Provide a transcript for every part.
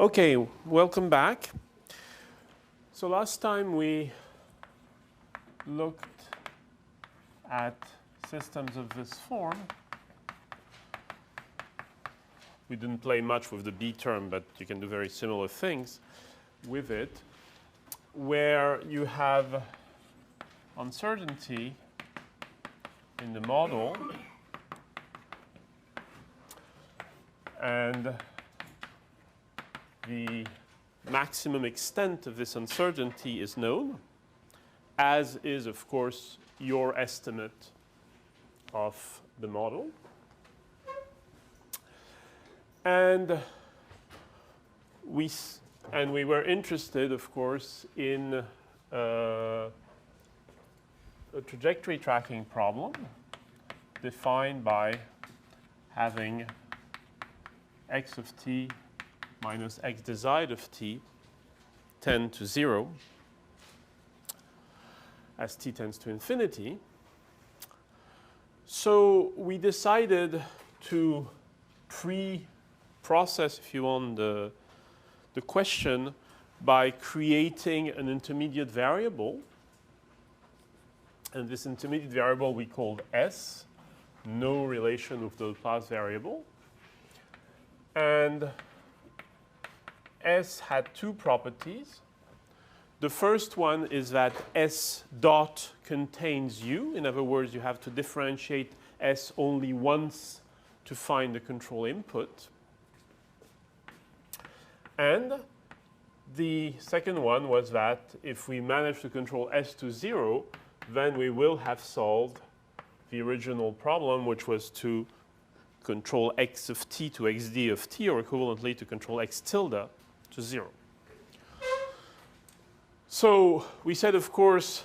Okay, welcome back. So last time we looked at systems of this form. We didn't play much with the B term, but you can do very similar things with it, where you have uncertainty in the model and the maximum extent of this uncertainty is known, as is, of course, your estimate of the model. And we were interested, of course, in a trajectory tracking problem defined by having x of t minus x desired of t tend to 0 as t tends to infinity. So we decided to pre-process, if you want, the question by creating an intermediate variable. And this intermediate variable we called S, no relation with the Laplace variable. And S had two properties. The first one is that S dot contains U. In other words, you have to differentiate S only once to find the control input. And the second one was that if we manage to control S to 0, then we will have solved the original problem, which was to control x of t to xd of t, or equivalently to control x tilde to 0. So we said, of course,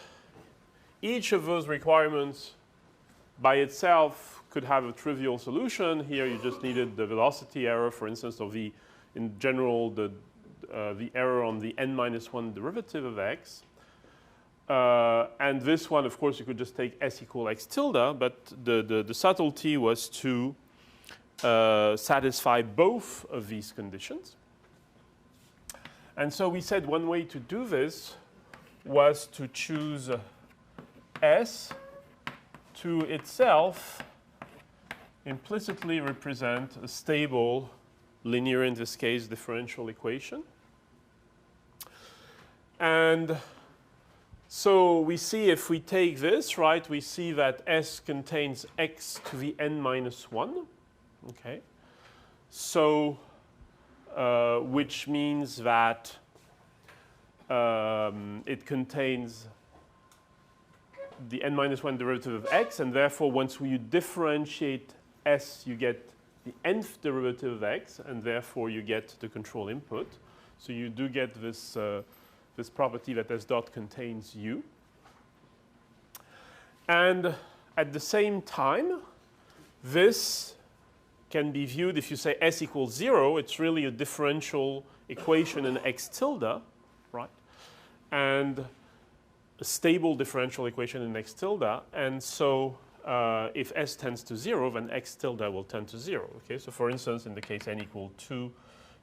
each of those requirements by itself could have a trivial solution. Here you just needed the velocity error, for instance, of the, in general, the error on the n-1 derivative of x. And this one, of course, you could just take s equal x tilde, but the subtlety was to satisfy both of these conditions. And so we said one way to do this was to choose S to itself implicitly represent a stable, linear, in this case, differential equation. And so we see if we take this, right, we see that S contains x to the n-1. Okay. So which means that it contains the n-1 derivative of x, and therefore once you differentiate S, you get the nth derivative of x, and therefore you get the control input. So you do get this, this property that S dot contains U. And at the same time, this can be viewed, if you say S equals 0, it's really a differential equation in x tilde, right? And a stable differential equation in x tilde. And so if S tends to 0, then x tilde will tend to 0. Okay, so for instance, in the case n equal 2,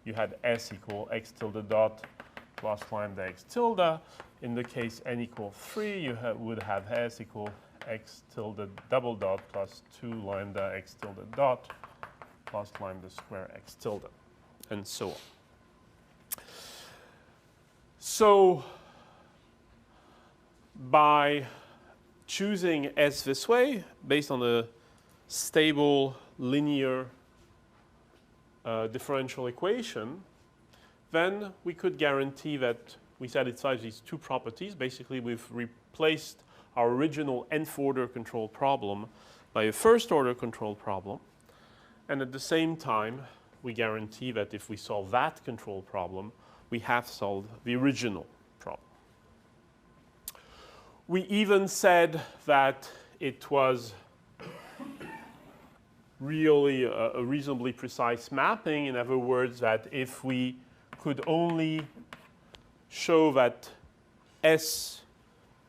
you had S equal x tilde dot plus lambda x tilde. In the case n equal 3, you would have S equal x tilde double dot plus 2 lambda x tilde dot plus lambda square x tilde, and so on. So by choosing S this way, based on the stable linear differential equation, then we could guarantee that we satisfy these two properties. Basically, we've replaced our original nth order control problem by a first order control problem. And at the same time, we guarantee that if we solve that control problem, we have solved the original problem. We even said that it was really a reasonably precise mapping. In other words, that if we could only show that S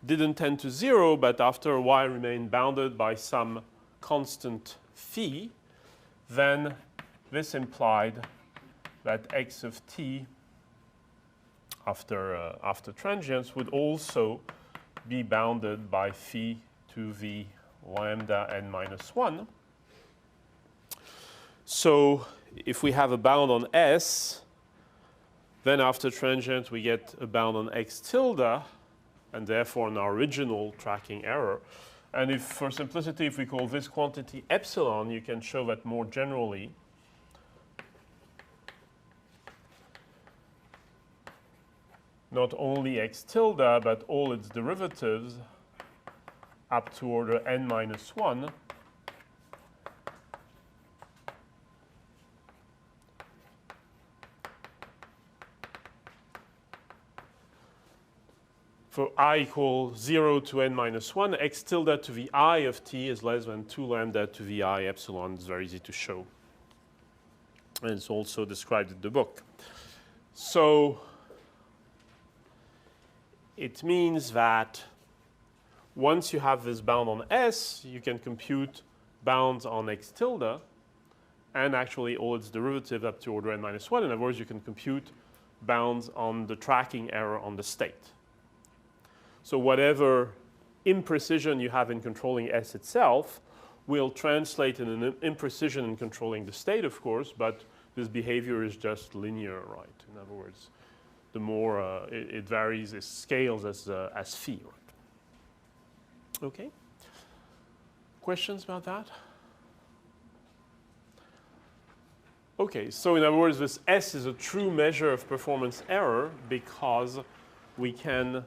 didn't tend to 0, but after a while remained bounded by some constant phi, then this implied that x of t after transients would also be bounded by phi to the lambda n minus 1. So if we have a bound on S, then after transient we get a bound on x tilde, and therefore an original tracking error. And if, for simplicity, if we call this quantity epsilon, you can show that more generally. Not only x tilde, but all its derivatives up to order n minus 1 for I equals 0 to n minus 1, x tilde to the I of t is less than 2 lambda to the I epsilon. It's very easy to show. And it's also described in the book. So it means that once you have this bound on S, you can compute bounds on x tilde and actually all its derivatives up to order n minus 1. In other words, you can compute bounds on the tracking error on the state. So whatever imprecision you have in controlling S itself will translate in an imprecision in controlling the state, of course, but this behavior is just linear, right? In other words, the more it varies, it scales as phi, right? Okay. Questions about that? Okay, so in other words, this S is a true measure of performance error because we can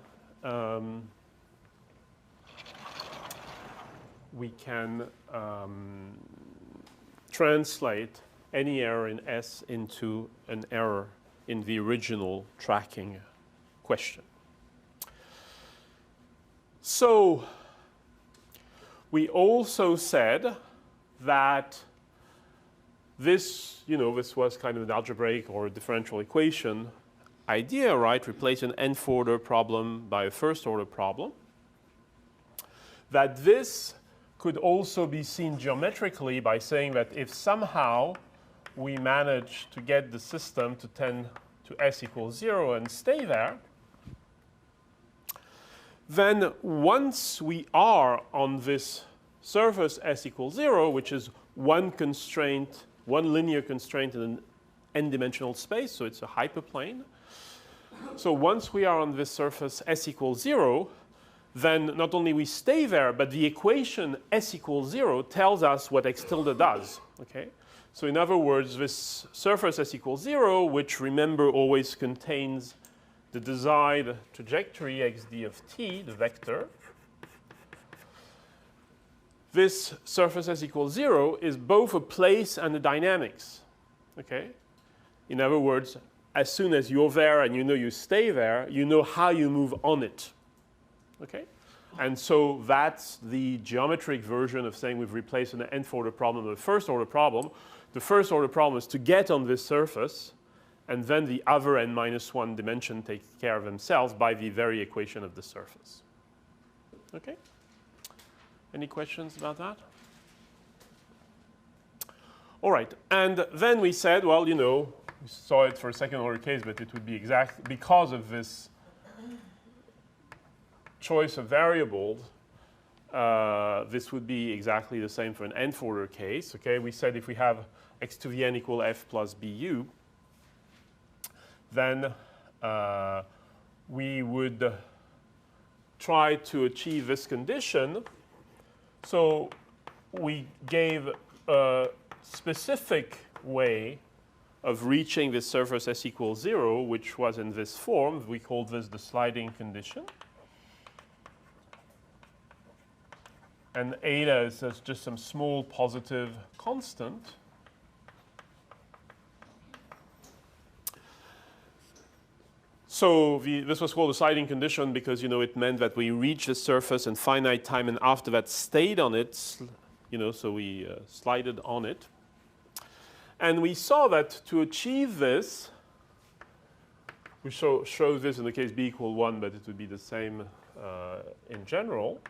translate any error in S into an error in the original tracking question. So we also said that this, this was kind of an algebraic or a differential equation idea, right? Replace an nth order problem by a first order problem. That this could also be seen geometrically by saying that if somehow we manage to get the system to tend to S equals 0 and stay there, then once we are on this surface S equals 0, which is one constraint, one linear constraint in an n-dimensional space, so it's a hyperplane. So once we are on this surface S equals 0, then not only we stay there, but the equation S equals 0 tells us what x tilde does. Okay? So in other words, this surface S equals 0, which remember always contains the desired trajectory xd of t, the vector. This surface S equals 0 is both a place and a dynamics. Okay? In other words, as soon as you're there and you stay there, you know how you move on it. Okay? And so that's the geometric version of saying we've replaced an nth order problem with a first order problem. The first order problem is to get on this surface, and then the other n minus 1 dimension take care of themselves by the very equation of the surface. Okay? Any questions about that? All right. And then we said, well, we saw it for a second order case, but it would be exact because of this choice of variables. This would be exactly the same for an nth order case. Okay, we said if we have x to the n equal f plus bu, then we would try to achieve this condition. So we gave a specific way of reaching this surface S equals 0, which was in this form. We called this the sliding condition. And eta is just some small positive constant. So this was called a sliding condition because it meant that we reached the surface in finite time and after that stayed on it, so we slided on it. And we saw that to achieve this, we show this in the case b equal 1, but it would be the same in general.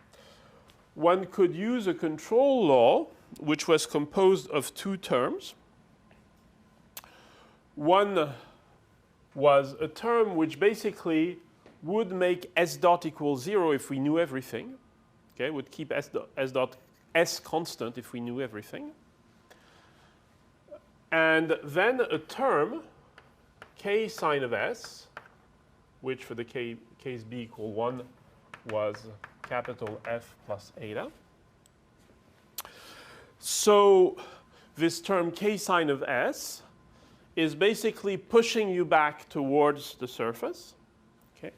One could use a control law which was composed of two terms. One was a term which basically would make s dot equal 0 if we knew everything. Okay, would keep s constant if we knew everything. And then a term, k sine of s, which for the case b equal 1 was capital F plus eta. So this term k sine of s is basically pushing you back towards the surface. Okay?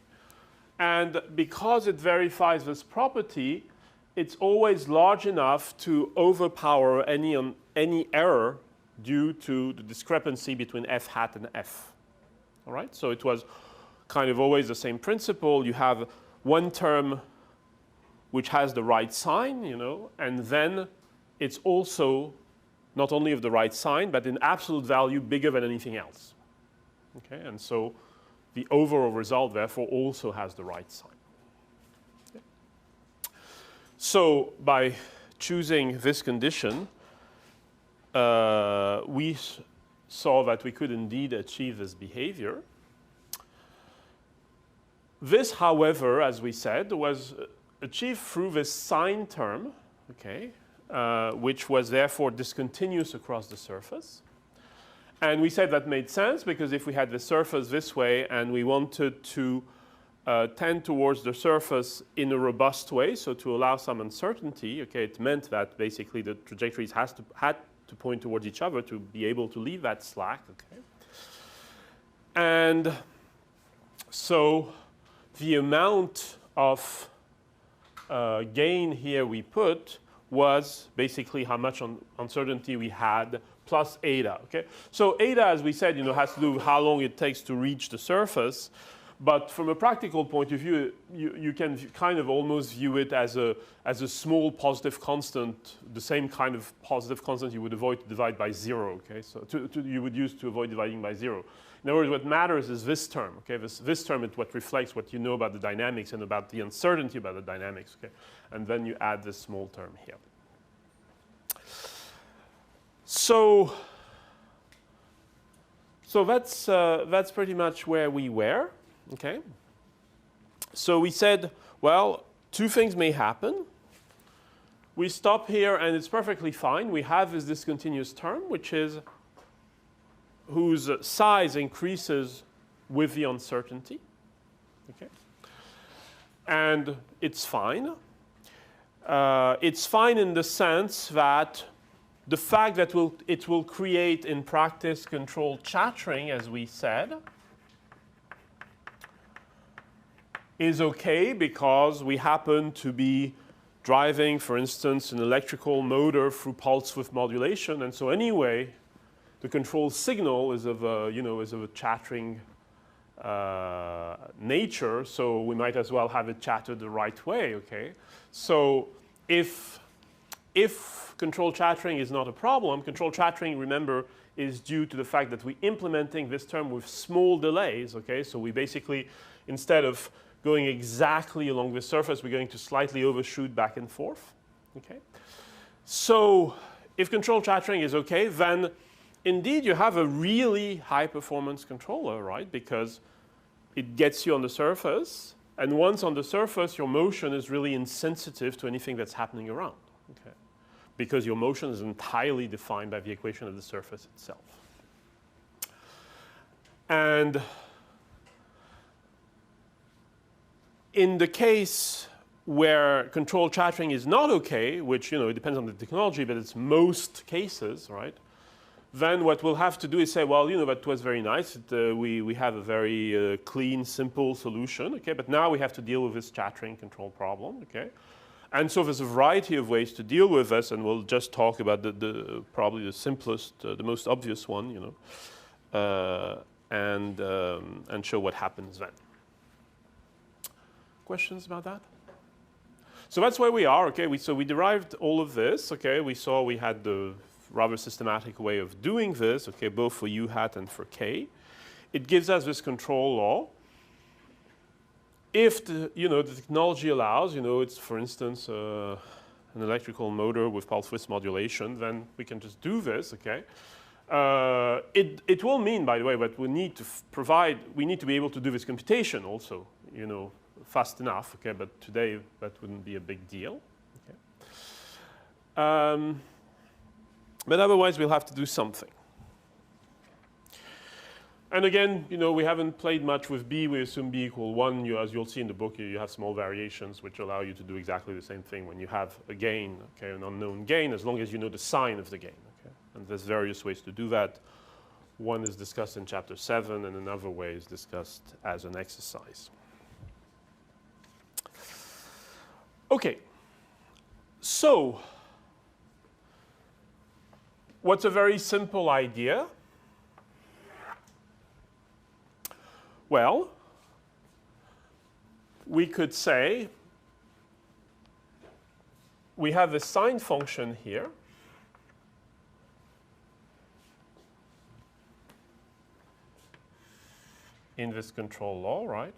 And because it verifies this property, it's always large enough to overpower any error due to the discrepancy between f hat and f. All right? So it was kind of always the same principle. You have one term which has the right sign, you know, and then it's also not only of the right sign, but in absolute value bigger than anything else. Okay? And so the overall result, therefore, also has the right sign. Okay. So by choosing this condition, we saw that we could indeed achieve this behavior. This, however, as we said, was achieved through this sine term, okay, which was therefore discontinuous across the surface. And we said that made sense because if we had the surface this way and we wanted to tend towards the surface in a robust way, so to allow some uncertainty, okay, it meant that basically the trajectories had to point towards each other to be able to leave that slack, okay. And so the amount of gain here we put was basically how much uncertainty we had plus eta. Okay? So eta, as we said, you know, has to do with how long it takes to reach the surface. But from a practical point of view, you can kind of almost view it as a small positive constant, the same kind of positive constant you would avoid to divide by 0. Okay? So you would use to avoid dividing by 0. In other words, what matters is this term. Okay? This term is what reflects what you know about the dynamics and about the uncertainty about the dynamics. Okay? And then you add this small term here. So that's pretty much where we were. Okay? So we said, well, two things may happen. We stop here and it's perfectly fine. We have this discontinuous term, which is whose size increases with the uncertainty. Okay? And it's fine. It's fine in the sense that the fact that it will create in practice controlled chattering, as we said, is okay because we happen to be driving, for instance, an electrical motor through pulse width modulation, and so anyway, the control signal is of a chattering nature, so we might as well have it chatter the right way. Okay, so if control chattering is not a problem, control chattering, remember, is due to the fact that we're implementing this term with small delays. Okay, so we basically, instead of going exactly along the surface, we're going to slightly overshoot back and forth. Okay, so if control chattering is okay, then indeed you have a really high performance controller, right? Because it gets you on the surface, and once on the surface, your motion is really insensitive to anything that's happening around. Okay, because your motion is entirely defined by the equation of the surface itself. And in the case where control chattering is not okay, which, you know, it depends on the technology, but it's most cases, right? Then what we'll have to do is say, well, you know, that was very nice. We have a very clean, simple solution, okay? But now we have to deal with this chattering control problem, okay? And so there's a variety of ways to deal with this, and we'll just talk about probably the simplest, the most obvious one, you know, and show what happens then. Questions about that? So that's where we are, okay? So we derived all of this, okay? We saw we had the rather systematic way of doing this, okay, both for U hat and for K. It gives us this control law. If the technology allows, you know, it's, for instance, an electrical motor with pulse width modulation, then we can just do this, okay? It will mean, by the way, that we need to we need to be able to do this computation also, you know, fast enough, okay, but today that wouldn't be a big deal. Okay. But otherwise we'll have to do something. And again, you know, we haven't played much with b. We assume b equal 1. As you'll see in the book, you have small variations which allow you to do exactly the same thing when you have a gain, okay, an unknown gain, as long as you know the sign of the gain. Okay? And there's various ways to do that. One is discussed in chapter 7, and another way is discussed as an exercise. Okay, so what's a very simple idea? Well, we could say we have a sine function here. In this control law, right?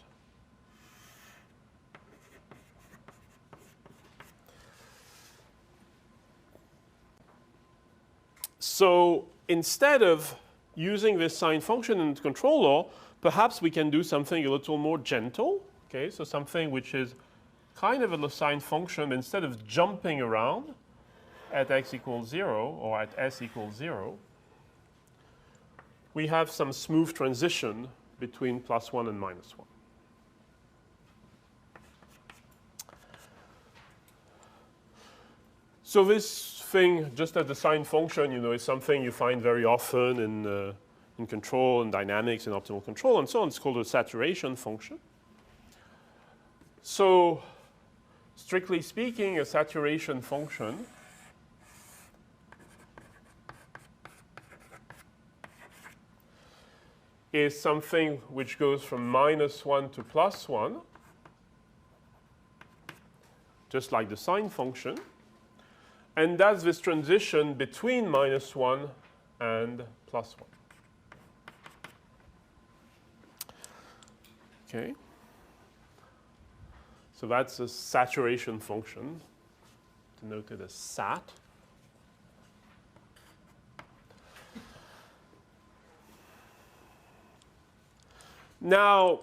So instead of using this sine function in the control law, perhaps we can do something a little more gentle. Okay, so something which is kind of a sine function. Instead of jumping around at x equals 0 or at s equals 0, we have some smooth transition between +1 and -1. So this thing, just as the sine function, you know, is something you find very often in control and dynamics and optimal control and so on. It's called a saturation function. So strictly speaking, a saturation function is something which goes from -1 to +1, just like the sine function, and that's this transition between -1 and +1. Okay. So that's a saturation function, denoted as sat. Now,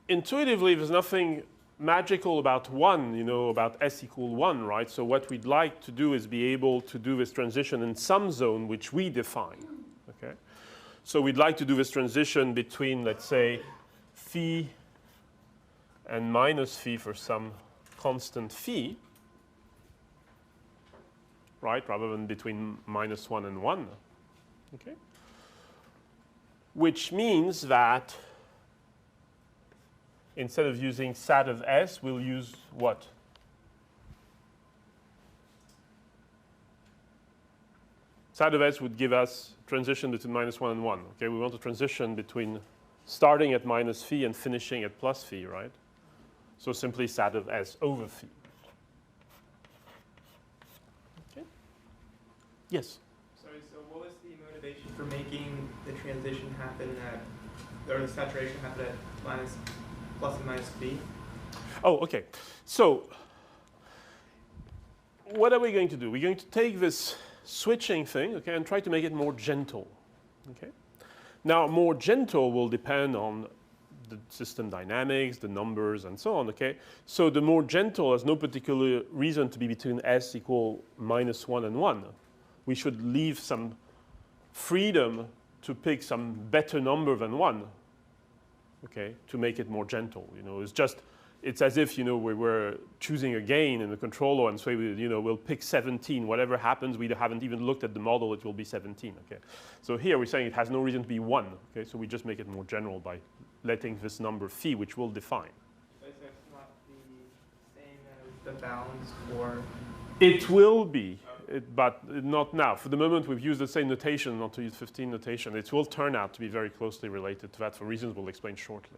intuitively, there's nothing magical about 1, you know, about s equal 1, right? So what we'd like to do is be able to do this transition in some zone which we define, okay? So we'd like to do this transition between, let's say, phi and minus phi for some constant phi, right, rather than between -1 and 1, okay? Which means that instead of using sat of s, we'll use what? Sat of s would give us transition between -1 and 1. Okay, we want to transition between starting at minus phi and finishing at plus phi, right? So simply sat of s over phi. Okay. Yes. Sorry. So what was the motivation for making the transition happen at, or the saturation happen at plus and minus phi? Oh, okay. So what are we going to do? We're going to take this switching thing, okay, and try to make it more gentle, okay? Now, more gentle will depend on the system dynamics, the numbers, and so on, okay? So the more gentle has no particular reason to be between s equal -1 and 1. We should leave some freedom to pick some better number than 1, okay, to make it more gentle. You know, it's as if, you know, we were choosing a gain in the controller and so you know, we'll pick 17. Whatever happens, we haven't even looked at the model, it will be 17, okay? So here we're saying it has no reason to be 1, okay? So we just make it more general by letting this number phi, which we'll define. So it's not the same as the bounds for... It will be, but not now. For the moment, we've used the same notation, not to use 15 notation. It will turn out to be very closely related to that for reasons we'll explain shortly.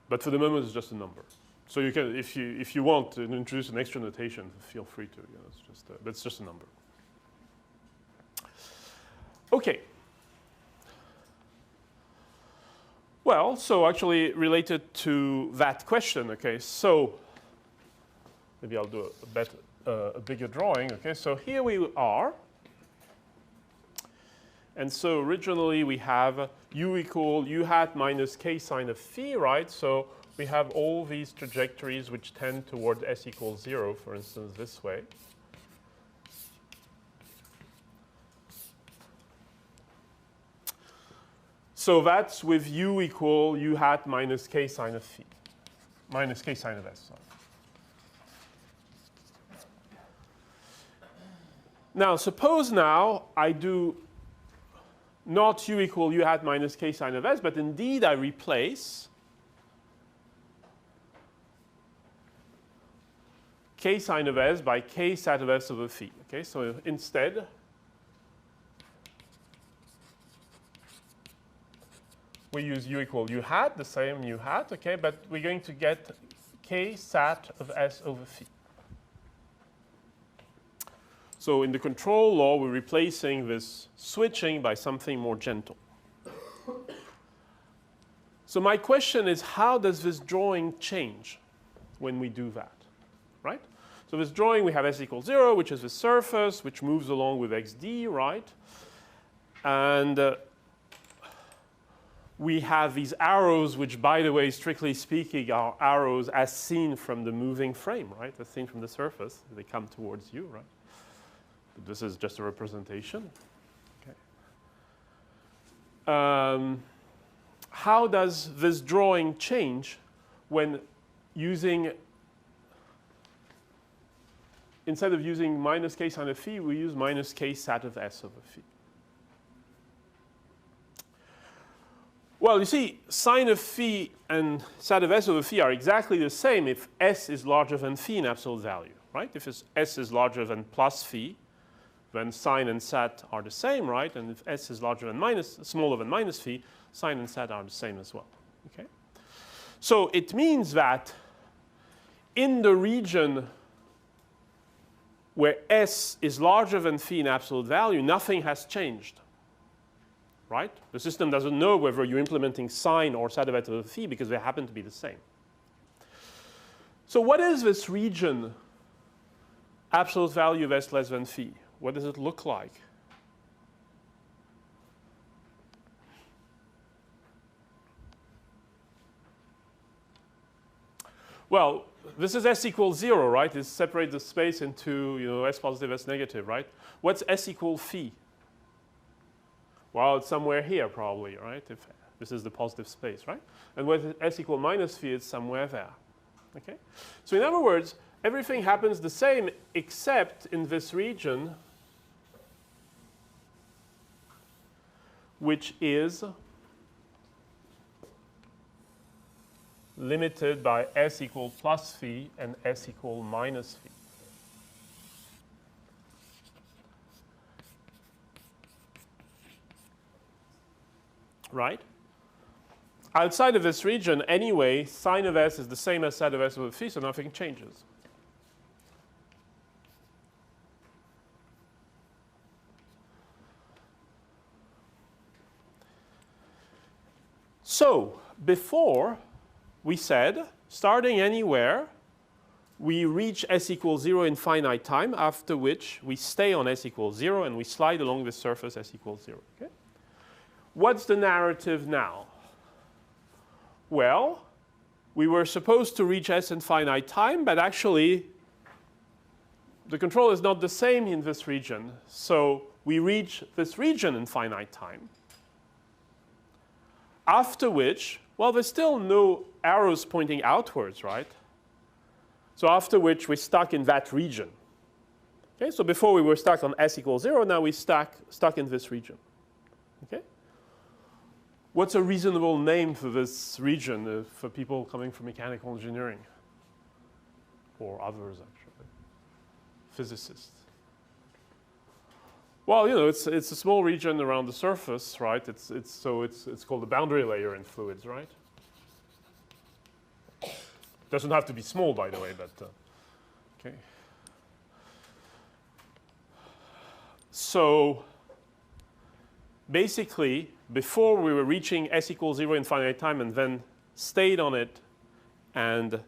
But for the moment, it's just a number. So you can, if you want to introduce an extra notation, feel free to. You know, it's just a number. Okay. Well, so actually related to that question, okay. So maybe I'll do a better a bigger drawing. Okay, so here we are. And so originally we have u equal u hat minus k sine of phi, right? So we have all these trajectories which tend toward s equals 0, for instance, this way. So that's with u equal u hat minus k sine of phi, minus k sine of s. Sorry. Now, suppose now I do not u equal u hat minus k sine of s, but indeed I replace k sine of s by k sat of s over phi. Okay, so instead, we use u equal u hat, the same u hat, okay, but we're going to get k sat of s over phi. So in the control law, we're replacing this switching by something more gentle. So my question is, how does this drawing change when we do that, right? So this drawing, we have s equals 0, which is the surface, which moves along with xd, right? And we have these arrows, which, by the way, strictly speaking, are arrows as seen from the moving frame, right? As seen from the surface. They come towards you, right? But this is just a representation. Okay. How does this drawing change when using, instead of using minus k sine of phi, we use minus k sat of s over phi? Well, you see, sine of phi and sat of s over phi are exactly the same if s is larger than phi in absolute value, right? If s is larger than plus phi, then sine and sat are the same, right? And if s is larger than smaller than minus phi, sine and sat are the same as well. Okay? So it means that in the region where s is larger than phi in absolute value, nothing has changed. Right? The system doesn't know whether you're implementing sine or sat of s over phi because they happen to be the same. So what is this region, absolute value of s less than phi? What does it look like? Well, this is s equals 0, right? It separates the space into, s positive, s negative, right? What's s equal phi? Well, it's somewhere here probably, right? If this is the positive space, right? And with s equal minus phi, it's somewhere there. Okay? So in other words, everything happens the same except in this region, which is limited by s equal plus phi and s equal minus phi. Right? Outside of this region, anyway, sine of s is the same as sat of s over phi, so nothing changes. So, before, we said, starting anywhere, we reach s equals 0 in finite time, after which we stay on s equals 0 and we slide along the surface s equals 0. Okay? What's the narrative now? Well, we were supposed to reach s in finite time, but actually the control is not the same in this region. So we reach this region in finite time. After which, well, there's still no arrows pointing outwards, right? So after which we're stuck in that region. Okay, so before we were stuck on s equals 0, now we're stuck in this region. Okay? What's a reasonable name for this region for people coming from mechanical engineering? Or others, actually. Physicists. Well, it's a small region around the surface, right? It's called the boundary layer in fluids, right? Doesn't have to be small, by the way, but okay. So basically, before we were reaching s equals 0 in finite time and then stayed on it and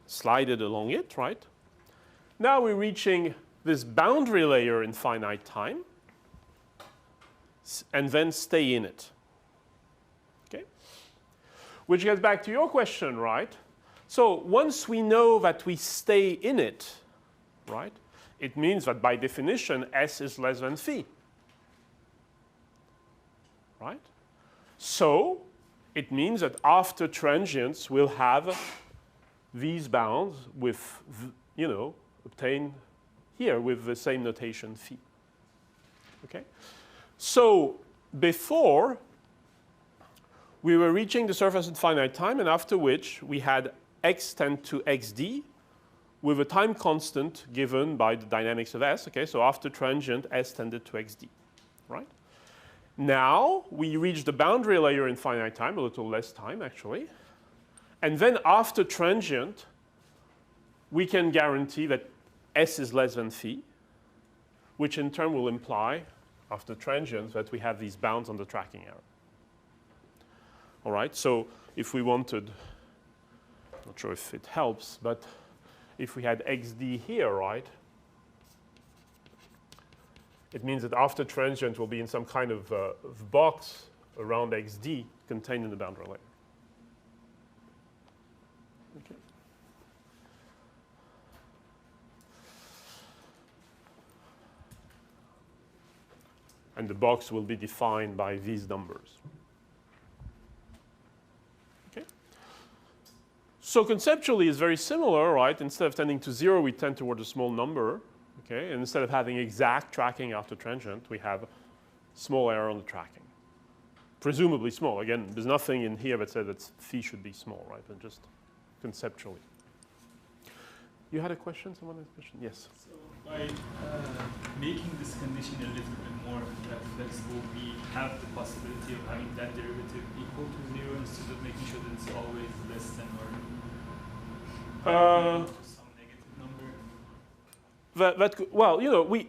slided along it, right? now we're reaching this boundary layer in finite time, and then stay in it. Okay? Which gets back to your question, right? So once we know that we stay in it, right, it means that by definition S is less than phi. Right? So it means that after transients we'll have these bounds with, you know, obtained here with the same notation phi. Okay? So before we were reaching the surface at finite time, and after which we had x tend to xd with a time constant given by the dynamics of S. Okay, so after transient, S tended to xd, right? Now we reach the boundary layer in finite time, a little less time actually. And then after transient, we can guarantee that S is less than phi, which in turn will imply, after transient, that we have these bounds on the tracking error. All right, so if we wanted, not sure if it helps, but if we had xd here, right, it means that after transient will be in some kind of box around xd contained in the boundary layer. Okay. And the box will be defined by these numbers. Okay. So conceptually it's very similar, right? Instead of tending to 0, we tend toward a small number. Okay, and instead of having exact tracking after transient, we have small error on the tracking. Presumably small. Again, there's nothing in here that says that phi should be small, right? But just conceptually. You had a question? Someone had a question? Yes. So by making this condition a little bit more flexible, we have the possibility of having that derivative equal to 0 instead of making sure that it's always less than or some negative number. Well, you know,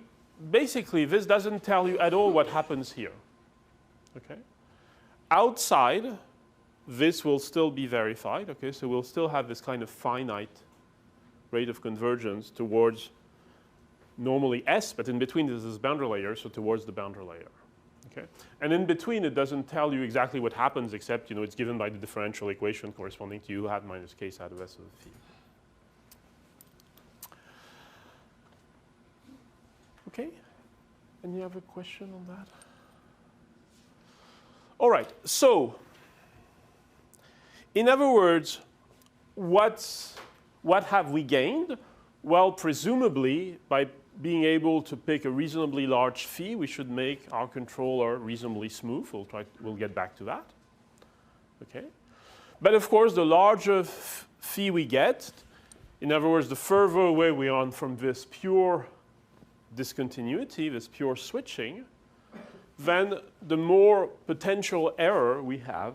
basically this doesn't tell you at all what happens here. Okay? Outside, this will still be verified. Okay, so we'll still have this kind of finite rate of convergence towards normally S, but in between there's this boundary layer, so towards the boundary layer. Okay? And in between, it doesn't tell you exactly what happens, except, you know, it's given by the differential equation corresponding to U hat minus K side of S of the phi. Okay, any other question on that? All right, so in other words, what have we gained? Well, presumably by being able to pick a reasonably large phi, we should make our controller reasonably smooth. We'll get back to that. Okay, but of course, the larger phi we get, in other words, the further away we are from this pure discontinuity, this pure switching, then the more potential error we have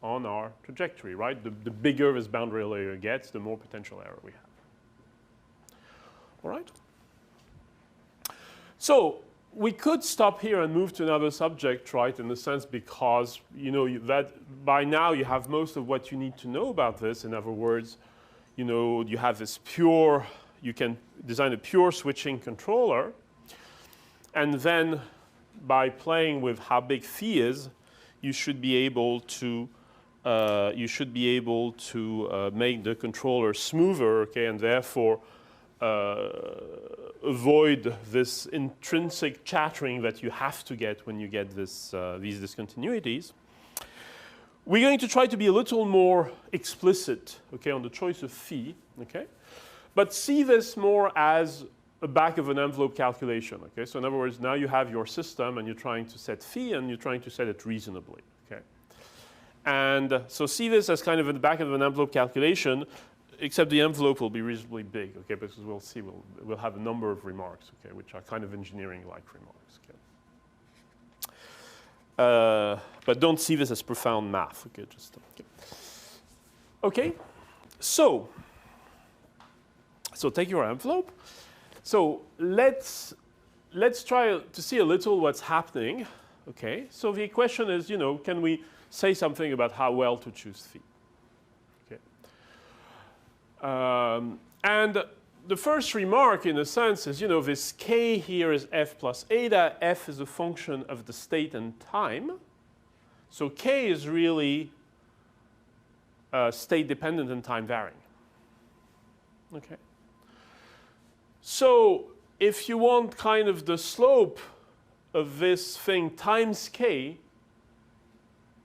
on our trajectory, right? The bigger this boundary layer gets, the more potential error we have. All right? So we could stop here and move to another subject, right, in a sense, because, you know, that by now you have most of what you need to know about this. In other words, you know, you have this pure, you can design a pure switching controller, and then by playing with how big phi is, you should be able to make the controller smoother, okay, and therefore avoid this intrinsic chattering that you have to get when you get this, these discontinuities. We're going to try to be a little more explicit, okay, on the choice of phi, okay, but see this more as a back of an envelope calculation, okay? So in other words, now you have your system and you're trying to set phi and you're trying to set it reasonably, okay? And so see this as kind of in the back of an envelope calculation, except the envelope will be reasonably big, okay? Because we'll see, we'll have a number of remarks, okay, which are kind of engineering-like remarks, okay? But don't see this as profound math, okay? Just, okay, so take your envelope. So let's try to see a little what's happening, okay? So the question is, you know, can we say something about how well to choose phi? Okay. And the first remark, in a sense, is, this k here is f plus eta. F is a function of the state and time. So k is really state dependent and time varying. Okay. So if you want kind of the slope of this thing times k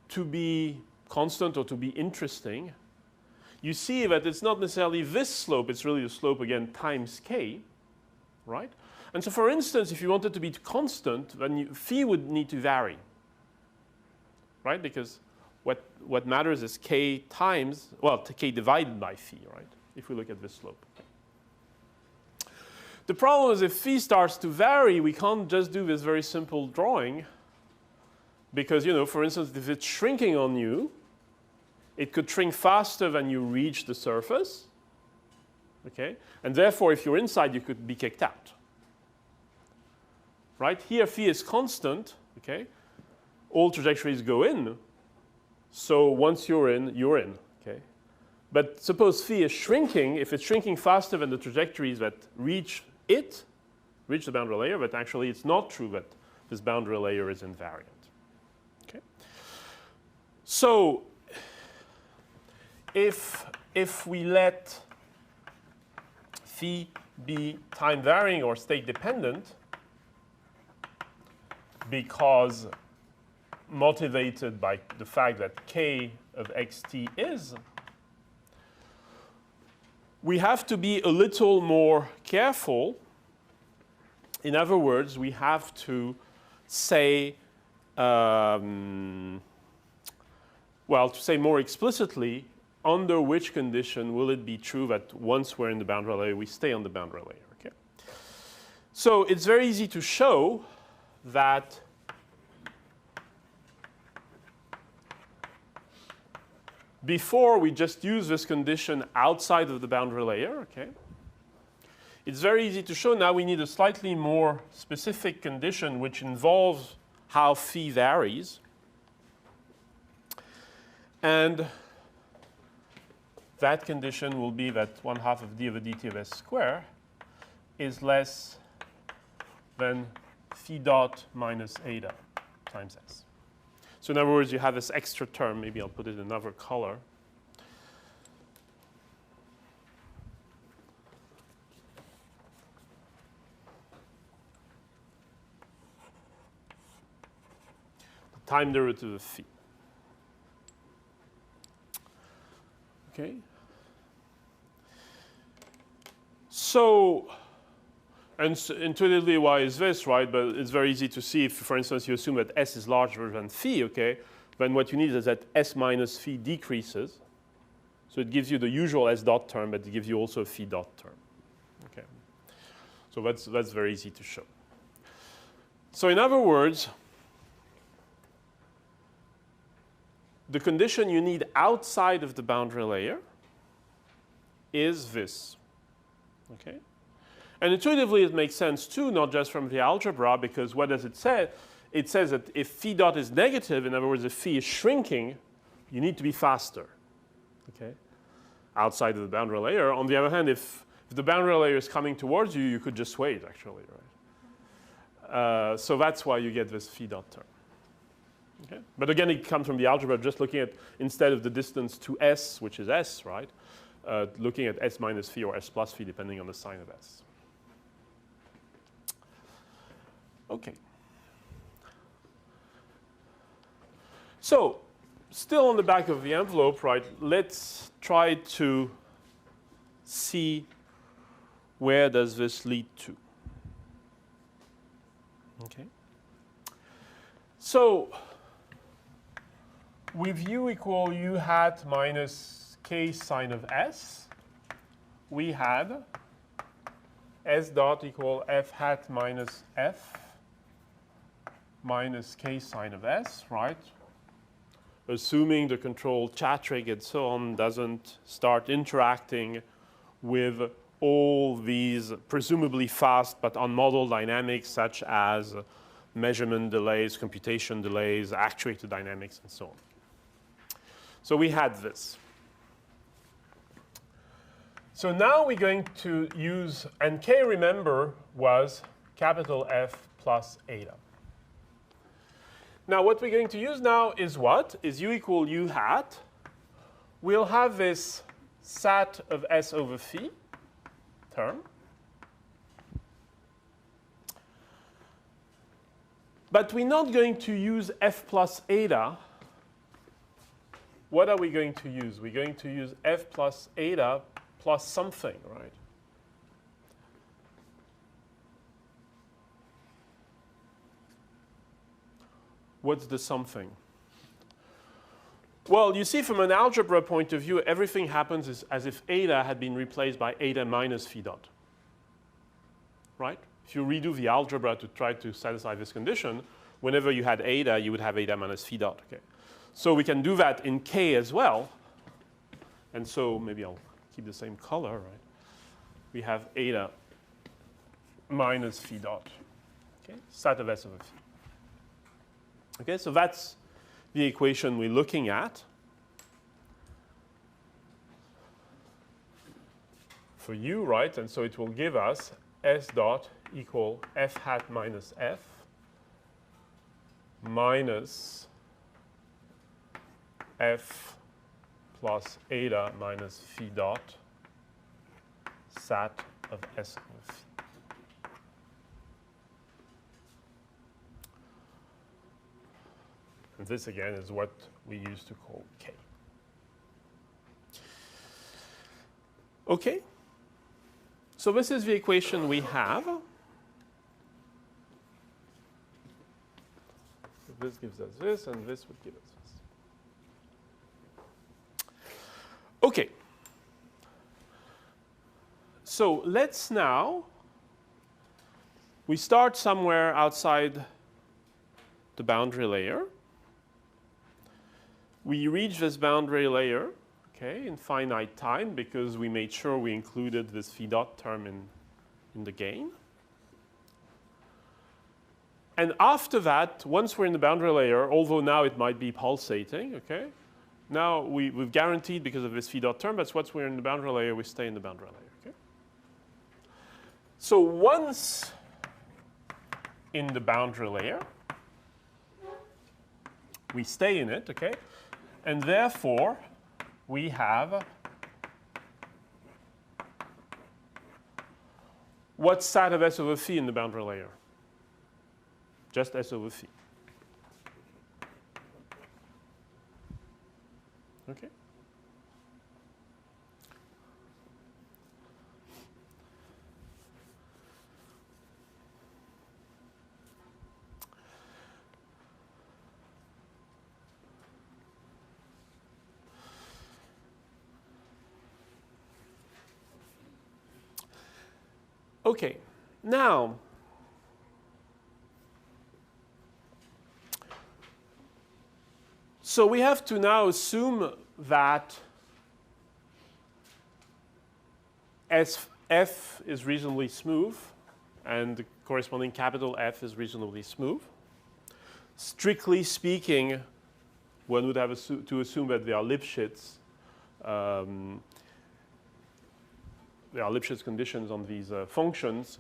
to be constant or to be interesting, you see that it's not necessarily this slope, it's really the slope again times k, right? And so for instance, if you want it to be constant, then phi would need to vary, right? Because what matters is k times, well, k divided by phi, right? If we look at this slope. The problem is if phi starts to vary, we can't just do this very simple drawing because, for instance, if it's shrinking on you, it could shrink faster than you reach the surface, okay? And therefore, if you're inside, you could be kicked out, right? Here, phi is constant, okay? All trajectories go in, so once you're in, okay? But suppose phi is shrinking, if it's shrinking faster than the trajectories that reach the boundary layer, but actually it's not true that this boundary layer is invariant, okay? So if we let phi be time varying or state dependent because motivated by the fact that k of xt is, we have to be a little more careful. In other words, we have to say, to say more explicitly, under which condition will it be true that once we're in the boundary layer, we stay on the boundary layer, okay? So it's very easy to show that before we just use this condition outside of the boundary layer, okay? It's very easy to show. Now we need a slightly more specific condition which involves how phi varies. And that condition will be that 1/2 of d over dt of s squared is less than phi dot minus eta times s. So in other words, you have this extra term. Maybe I'll put it in another color. The time derivative of phi. Okay. So, and so intuitively, why is this, right? But it's very easy to see if, for instance, you assume that s is larger than phi, okay? Then what you need is that s minus phi decreases. So it gives you the usual s dot term, but it gives you also a phi dot term. Okay. So that's very easy to show. So in other words, the condition you need outside of the boundary layer is this, okay? And intuitively, it makes sense too, not just from the algebra, because what does it say? It says that if phi dot is negative, in other words, if phi is shrinking, you need to be faster, okay? Outside of the boundary layer. On the other hand, if the boundary layer is coming towards you, you could just wait, actually, right? So that's why you get this phi dot term. Okay. But again, it comes from the algebra, just looking at, instead of the distance to s, which is s, right, looking at s minus phi or s plus phi, depending on the sign of s. Okay. So, still on the back of the envelope, right, let's try to see where does this lead to. Okay. So, with u equal u hat minus k sine of s, we had s dot equal f hat minus f minus k sine of s, right? Assuming the control chattering and so on doesn't start interacting with all these presumably fast but unmodeled dynamics such as measurement delays, computation delays, actuator dynamics, and so on. So we had this. So now we're going to use, and k, remember, was capital F plus eta. Now what we're going to use now is what? Is u equal u hat. We'll have this sat of S over phi term. But we're not going to use F plus eta. What are we going to use? We're going to use F plus eta plus something, right? What's the something? Well, you see, from an algebra point of view, everything happens as if eta had been replaced by eta minus phi dot. Right? If you redo the algebra to try to satisfy this condition, whenever you had eta, you would have eta minus phi dot. Okay. So we can do that in k as well. And so maybe I'll keep the same color, right? We have eta minus phi dot. Okay, sat of S over phi. Okay, so that's the equation we're looking at for u, right? And so it will give us S dot equal F hat minus F minus F plus eta minus phi dot sat of S over phi. And this, again, is what we used to call k. Okay? So this is the equation we have. This gives us this, and this would give us this. Okay. So let's now, we start somewhere outside the boundary layer. We reach this boundary layer, okay, in finite time because we made sure we included this phi dot term in the gain. And after that, once we're in the boundary layer, although now it might be pulsating, okay, now we've guaranteed because of this phi dot term, but once we're in the boundary layer, we stay in the boundary layer, okay? So once in the boundary layer, we stay in it, okay? And therefore, we have what's sat of S over phi in the boundary layer? Just S over phi. Okay? Okay, now, so we have to now assume that F is reasonably smooth and the corresponding capital F is reasonably smooth. Strictly speaking, one would have to assume that they are Lipschitz. There are Lipschitz conditions on these functions.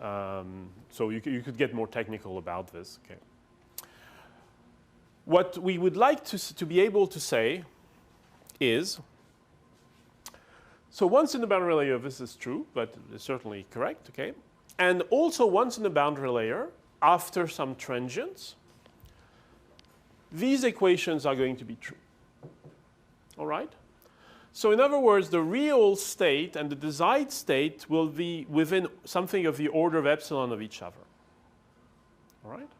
So you could get more technical about this. Okay. What we would like to be able to say is, so once in the boundary layer, this is true, but it's certainly correct, okay? And also once in the boundary layer, after some transients, these equations are going to be true. All right? So in other words, the real state and the desired state will be within something of the order of epsilon of each other. All right?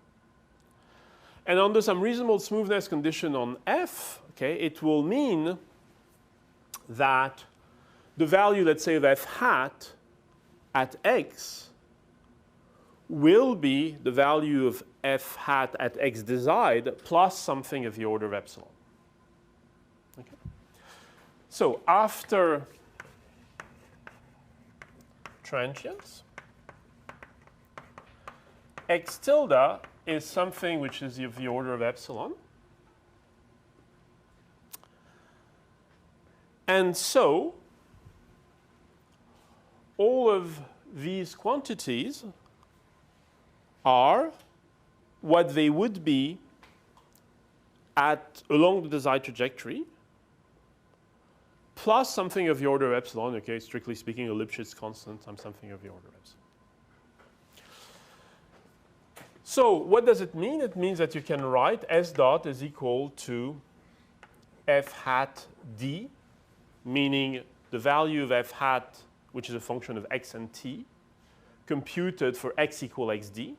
And under some reasonable smoothness condition on F, okay, it will mean that the value, let's say, of F hat at X will be the value of F hat at X desired plus something of the order of epsilon. Okay. So after transients, X tilde is something which is of the order of epsilon. And so all of these quantities are what they would be along the desired trajectory, plus something of the order of epsilon, okay, strictly speaking, a Lipschitz constant times something of the order of epsilon. So what does it mean? It means that you can write S dot is equal to f hat d, meaning the value of f hat, which is a function of x and t, computed for x equal xd,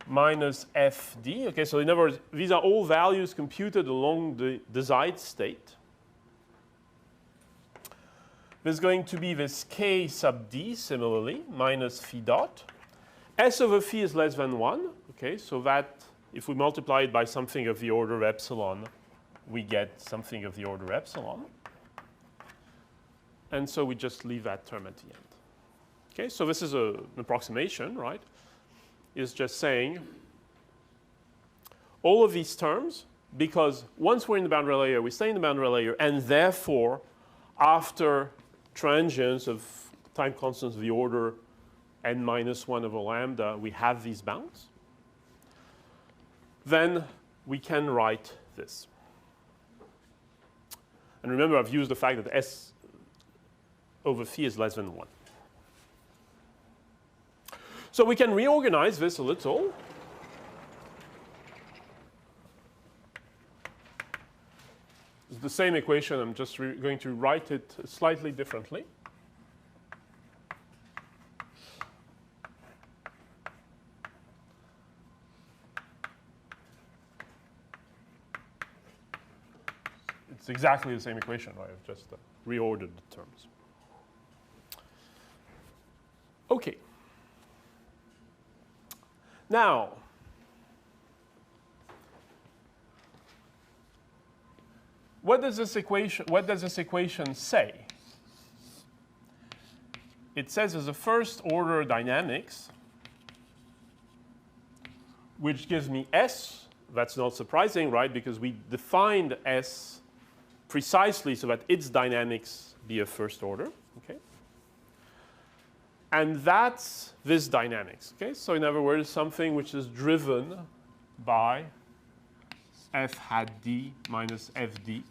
minus fd. Okay, so in other words, these are all values computed along the desired state. There's going to be this k sub d, similarly, minus phi dot. S over phi is less than 1. Okay, so that if we multiply it by something of the order of epsilon, we get something of the order of epsilon. And so we just leave that term at the end. Okay, so this is an approximation, right? It's just saying all of these terms, because once we're in the boundary layer, we stay in the boundary layer, and therefore, after transients of time constants of the order n minus 1 over lambda, we have these bounds, then we can write this. And remember, I've used the fact that S over phi is less than 1. So we can reorganize this a little. It's the same equation. I'm just going to write it slightly differently. It's exactly the same equation, right? I've just reordered the terms. Okay. Now, what does this equation say? It says as a first order dynamics, which gives me S. That's not surprising, right? Because we defined S precisely so that its dynamics be of first order. Okay? And that's this dynamics. Okay? So in other words, something which is driven by f hat d minus fd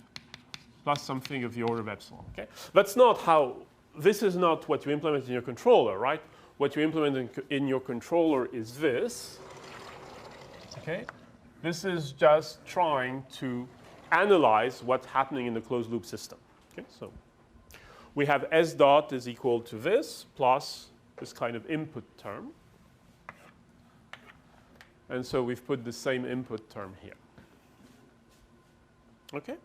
plus something of the order of epsilon. Okay? That's not how, this is not what you implement in your controller, right? What you implement in your controller is this. Okay? This is just trying to analyze what's happening in the closed loop system. Okay? So we have S dot is equal to this plus this kind of input term. And so we've put the same input term here. Okay?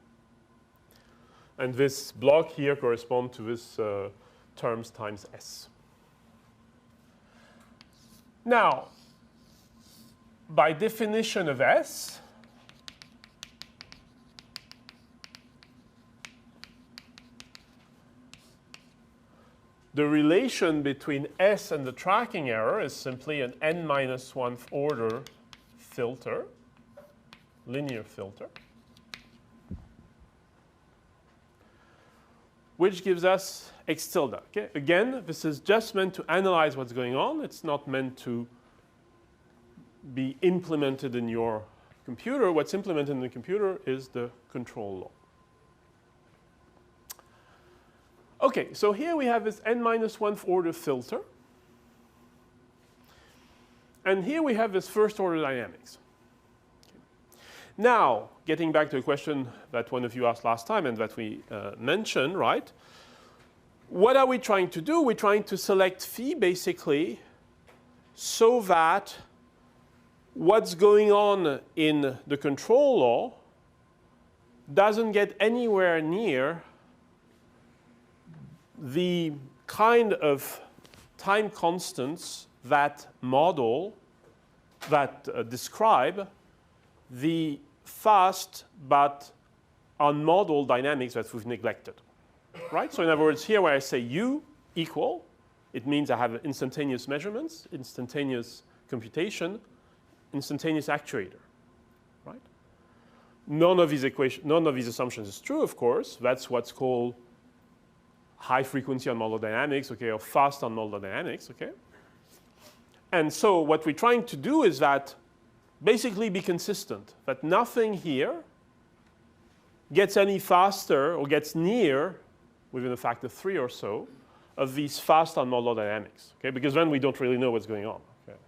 And this block here corresponds to this terms times S. Now, by definition of S, the relation between S and the tracking error is simply an n minus 1th order filter, linear filter, which gives us x tilde. Okay? Again, this is just meant to analyze what's going on. It's not meant to be implemented in your computer. What's implemented in the computer is the control law. Okay, so here we have this n minus 1th order filter. And here we have this first order dynamics. Okay. Now, getting back to a question that one of you asked last time and that we mentioned, right? What are we trying to do? We're trying to select phi basically so that what's going on in the control law doesn't get anywhere near the kind of time constants that model, that describe the fast but unmodeled dynamics that we've neglected. Right? So in other words, here where I say U equal, it means I have instantaneous measurements, instantaneous computation, instantaneous actuator. Right? None of these assumptions is true, of course. That's what's called high frequency on model dynamics, okay, or fast on model dynamics, okay? And so what we're trying to do is that basically be consistent, that nothing here gets any faster or gets near, within a factor of 3 or so, of these fast on model dynamics, okay? Because then we don't really know what's going on, okay?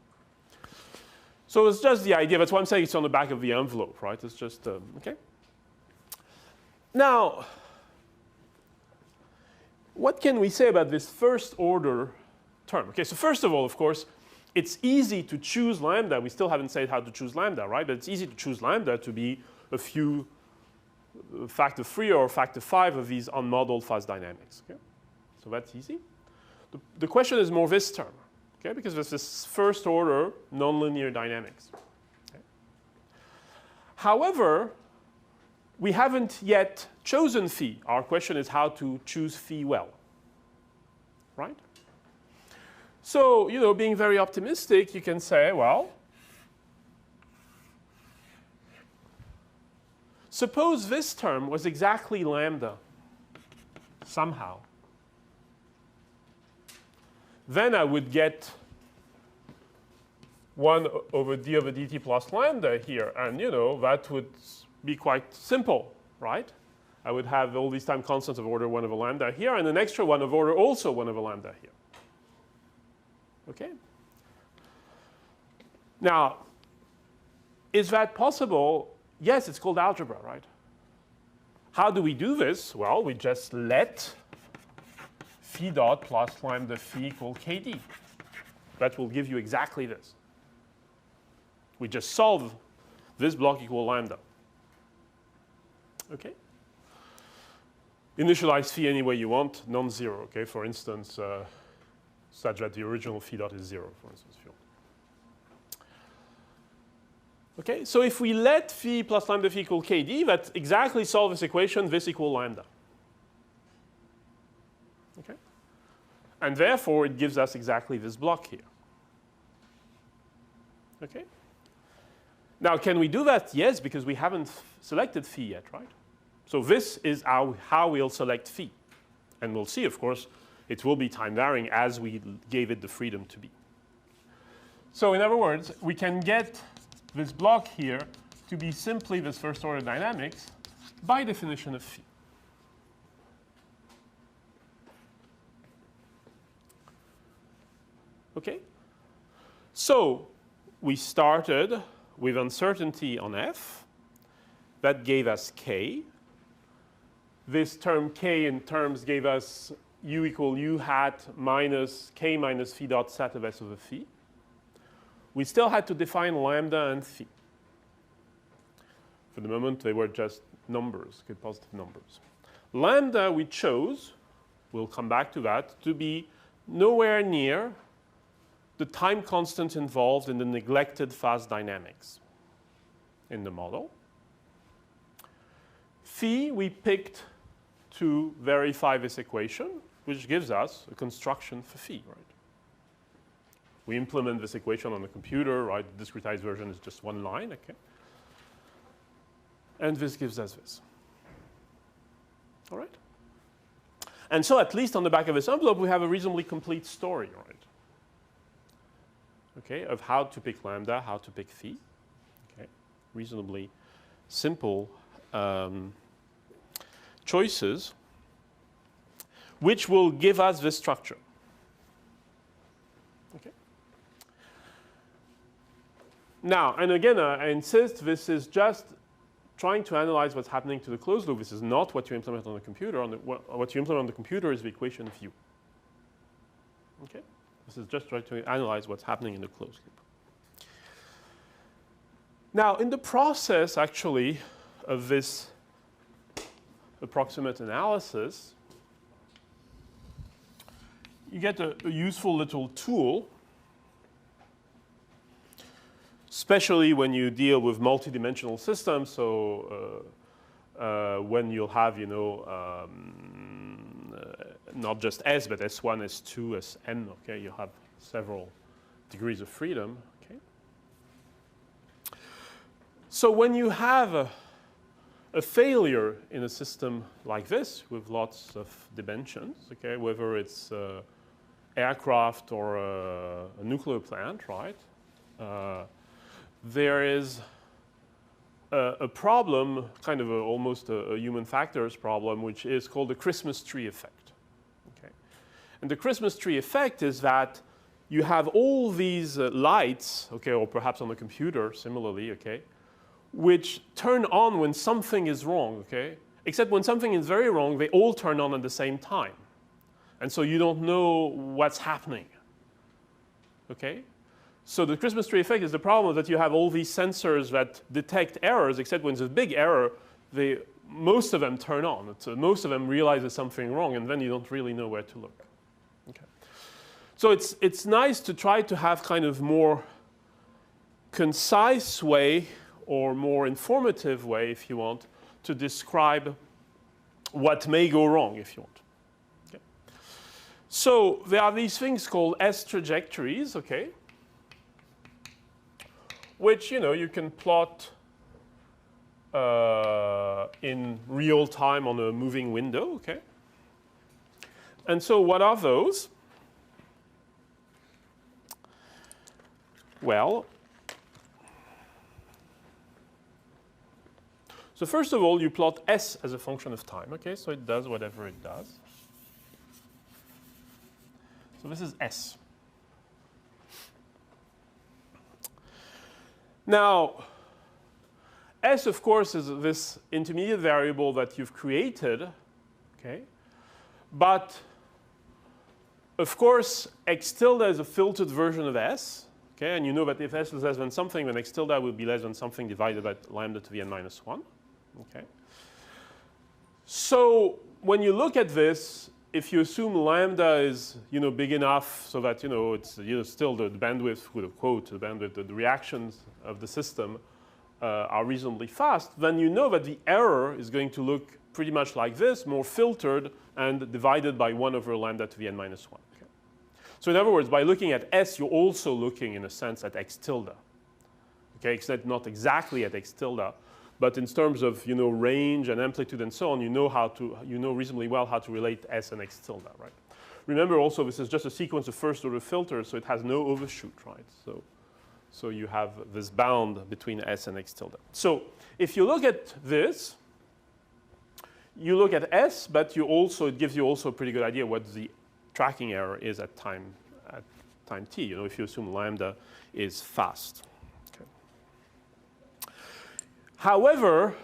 So it's just the idea. That's why I'm saying it's on the back of the envelope, right? It's just, okay? Now, what can we say about this first order term? Okay, so first of all, of course, it's easy to choose lambda. We still haven't said how to choose lambda, right? But it's easy to choose lambda to be a few factor 3 or factor 5 of these unmodeled fast dynamics, okay? So that's easy. The question is more this term, okay? Because this is first order nonlinear dynamics. Okay? However, we haven't yet chosen phi. Our question is how to choose phi well, right? So, you know, being very optimistic, you can say, well, suppose this term was exactly lambda somehow. Then I would get 1 over d over dt plus lambda here. And, you know, that would be quite simple, right? I would have all these time constants of order 1 over lambda here, and an extra one of order also 1 over lambda here. Okay? Now, is that possible? Yes, it's called algebra, right? How do we do this? Well, we just let phi dot plus lambda phi equal kd. That will give you exactly this. We just solve this block equal lambda. Okay? Initialize phi any way you want, non-zero, okay? For instance, such that the original phi dot is 0, for instance, if you want. Okay, so if we let phi plus lambda phi equal kd, that exactly solves this equation, this equal lambda. Okay? And therefore, it gives us exactly this block here. Okay? Now, can we do that? Yes, because we haven't selected phi yet, right? So this is how we'll select phi. And we'll see, of course, it will be time varying as we gave it the freedom to be. So in other words, we can get this block here to be simply this first order dynamics by definition of phi. Okay? So we started with uncertainty on f. That gave us k. This term k in terms gave us u equal u hat minus k minus phi dot set of s over phi. We still had to define lambda and phi. For the moment, they were just numbers, okay, positive numbers. Lambda we chose, we'll come back to that, to be nowhere near the time constant involved in the neglected fast dynamics in the model. Phi we picked to verify this equation, which gives us a construction for phi, right? We implement this equation on the computer, right? The discretized version is just one line, okay? And this gives us this. All right? And so at least on the back of this envelope, we have a reasonably complete story, right? Okay, of how to pick lambda, how to pick phi. Okay, reasonably simple choices, which will give us this structure. Okay. Now, and again, I insist this is just trying to analyze what's happening to the closed loop. This is not what you implement on the computer. What you implement on the computer is the equation of u. Okay? This is just trying to analyze what's happening in the closed loop. Now, in the process, actually, of this approximate analysis, you get a useful little tool, especially when you deal with multidimensional systems. So when you'll have, you know, not just S, but S1, S2, Sn, okay? You have several degrees of freedom, okay? So when you have a failure in a system like this with lots of dimensions, okay, whether it's aircraft or a nuclear plant, right? There is a problem, kind of almost a human factors problem, which is called the Christmas tree effect. Okay? And the Christmas tree effect is that you have all these lights, okay, or perhaps on a computer similarly, okay, which turn on when something is wrong, okay? Except when something is very wrong, they all turn on at the same time. And so you don't know what's happening, okay? So the Christmas tree effect is the problem that you have all these sensors that detect errors, except when there's a big error, most of them turn on. So most of them realize there's something wrong, and then you don't really know where to look. Okay. So it's nice to try to have kind of more concise way or more informative way, if you want, to describe what may go wrong, if you want. Okay. So there are these things called S trajectories, okay, which, you know, you can plot in real time on a moving window, okay? And so what are those? Well, so first of all, you plot S as a function of time, okay? So it does whatever it does. So this is S. Now, S, of course, is this intermediate variable that you've created, okay? But, of course, x tilde is a filtered version of S, okay? And you know that if S is less than something, then x tilde will be less than something divided by lambda to the n minus 1, okay? So when you look at this, if you assume lambda is, you know, big enough so that, you know, it's, you know, still the bandwidth, with a quote, the bandwidth, the reactions of the system are reasonably fast, then you know that the error is going to look pretty much like this, more filtered and divided by 1 over lambda to the n minus 1. Okay? So in other words, by looking at S, you're also looking, in a sense, at x tilde. Okay, except not exactly at x tilde, but in terms of, you know, range and amplitude and so on, you know reasonably well how to relate S and x tilde, right? Remember also, this is just a sequence of first order filters, so it has no overshoot, right? So you have this bound between S and x tilde. So if you look at this, you look at S, but it gives you also a pretty good idea what the tracking error is at time t, you know, if you assume lambda is fast. However,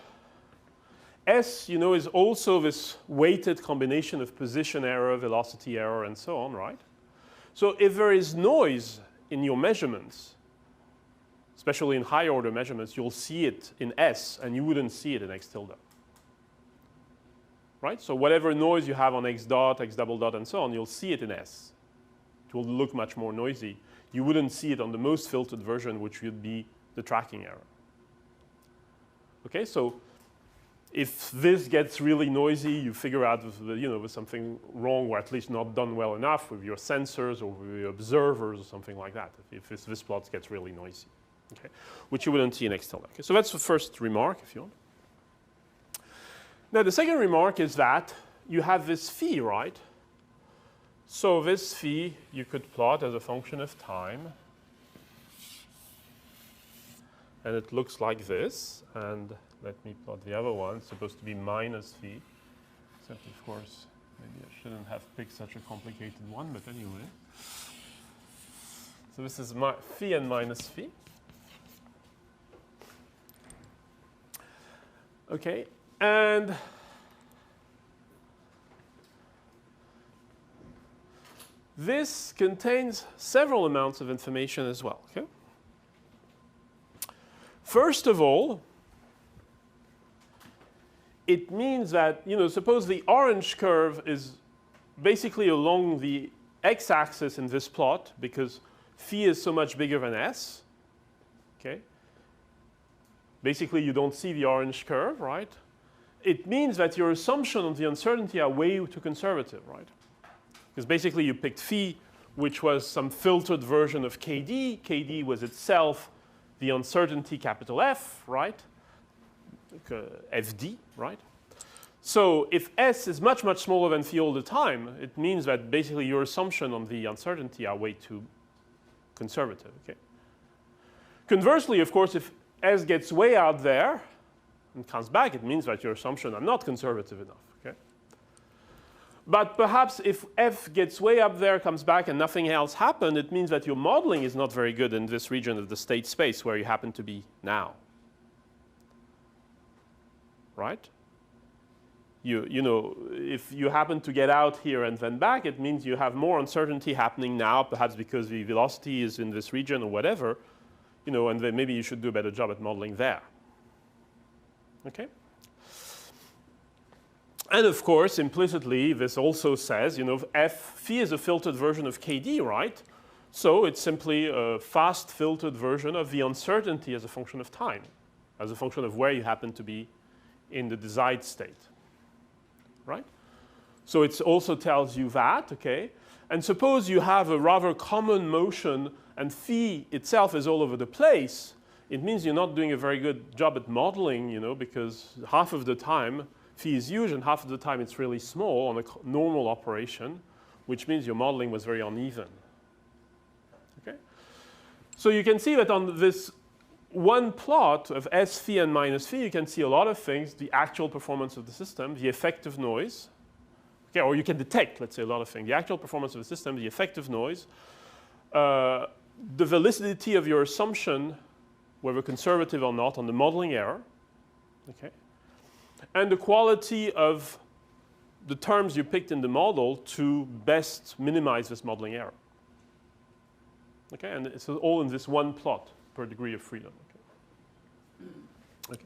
S, you know, is also this weighted combination of position error, velocity error, and so on, right? So if there is noise in your measurements, especially in higher order measurements, you'll see it in S, and you wouldn't see it in x tilde. Right? So whatever noise you have on x dot, x double dot, and so on, you'll see it in S. It will look much more noisy. You wouldn't see it on the most filtered version, which would be the tracking error. Okay, so if this gets really noisy, you figure out, you know, there's something wrong, or at least not done well enough with your sensors or with your observers or something like that. If this plot gets really noisy, okay, which you wouldn't see in x tilde. Okay, so that's the first remark, if you want. Now the second remark is that you have this phi, right? So this phi you could plot as a function of time. And it looks like this. And let me plot the other one. It's supposed to be minus phi. Except, of course, maybe I shouldn't have picked such a complicated one, but anyway. So this is phi and minus phi. Okay, and this contains several amounts of information as well. Okay. First of all, it means that, you know, suppose the orange curve is basically along the x-axis in this plot because phi is so much bigger than S. Okay. Basically, you don't see the orange curve, right? It means that your assumption on the uncertainty are way too conservative, right? Because basically you picked phi, which was some filtered version of KD. KD was itself the uncertainty capital F, right? Fd, right? So if S is much, much smaller than phi all the time, it means that basically your assumption on the uncertainty are way too conservative, okay? Conversely, of course, if S gets way out there and comes back, it means that your assumptions are not conservative enough, okay? But perhaps if F gets way up there, comes back, and nothing else happened, it means that your modeling is not very good in this region of the state space where you happen to be now, right? You know, if you happen to get out here and then back, it means you have more uncertainty happening now, perhaps because the velocity is in this region or whatever, you know, and then maybe you should do a better job at modeling there. Okay? And of course, implicitly, this also says, you know, phi is a filtered version of KD, right? So it's simply a fast filtered version of the uncertainty as a function of time, as a function of where you happen to be in the desired state. Right? So it also tells you that, okay? And suppose you have a rather common motion and phi itself is all over the place, it means you're not doing a very good job at modeling, you know, because half of the time phi is huge and half of the time it's really small on a normal operation, which means your modeling was very uneven. Okay? So you can see that on this one plot of S phi and minus phi, you can see a lot of things, the actual performance of the system, the effective noise, okay, or you can detect, let's say, a lot of things, the actual performance of the system, the effective noise, the validity of your assumption, whether conservative or not, on the modeling error, okay, and the quality of the terms you picked in the model to best minimize this modeling error. Okay, and it's all in this one plot per degree of freedom. Okay.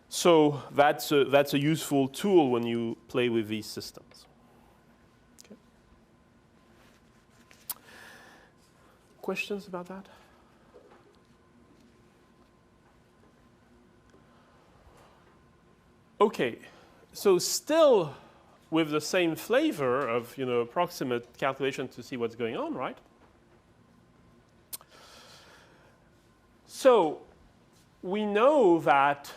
So that's a useful tool when you play with these systems. Okay. Questions about that? Okay, so still with the same flavor of, you know, approximate calculation to see what's going on, right? So we know that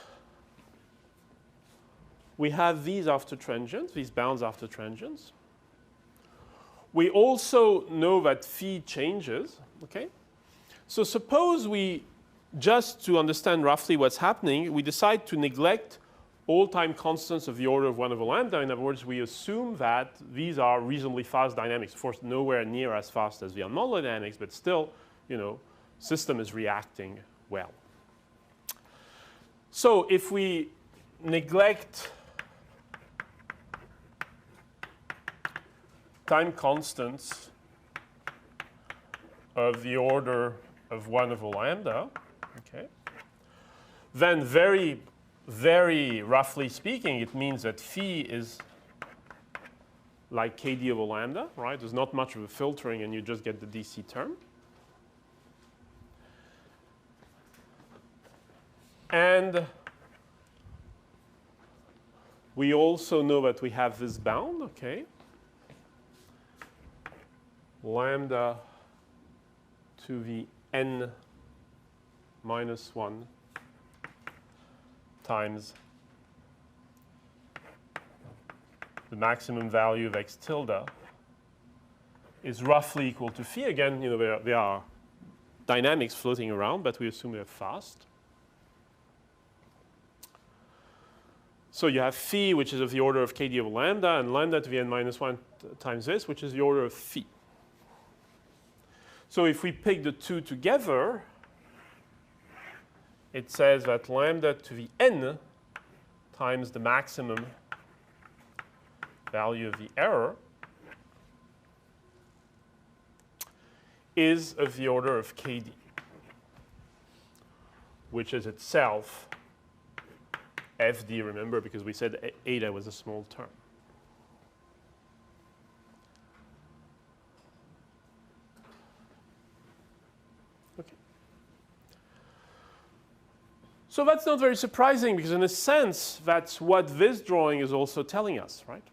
we have these after transients, these bounds after transients. We also know that phi changes, okay? So suppose we, just to understand roughly what's happening, we decide to neglect all time constants of the order of 1 over lambda. In other words, we assume that these are reasonably fast dynamics. Of course, nowhere near as fast as the unmodeled dynamics, but still, you know, system is reacting well. So if we neglect time constants of the order of 1 over lambda, okay, then very, very roughly speaking, it means that phi is like KD over lambda, right? There's not much of a filtering and you just get the DC term. And we also know that we have this bound, okay? Lambda to the n minus 1 times the maximum value of x tilde is roughly equal to phi. Again, you know, there are dynamics floating around, but we assume they're fast. So you have phi, which is of the order of KD over lambda, and lambda to the n minus 1 times this, which is the order of phi. So if we pick the two together, it says that lambda to the n times the maximum value of the error is of the order of KD, which is itself FD, remember, because we said eta was a small term. Okay. So that's not very surprising, because in a sense, that's what this drawing is also telling us, right?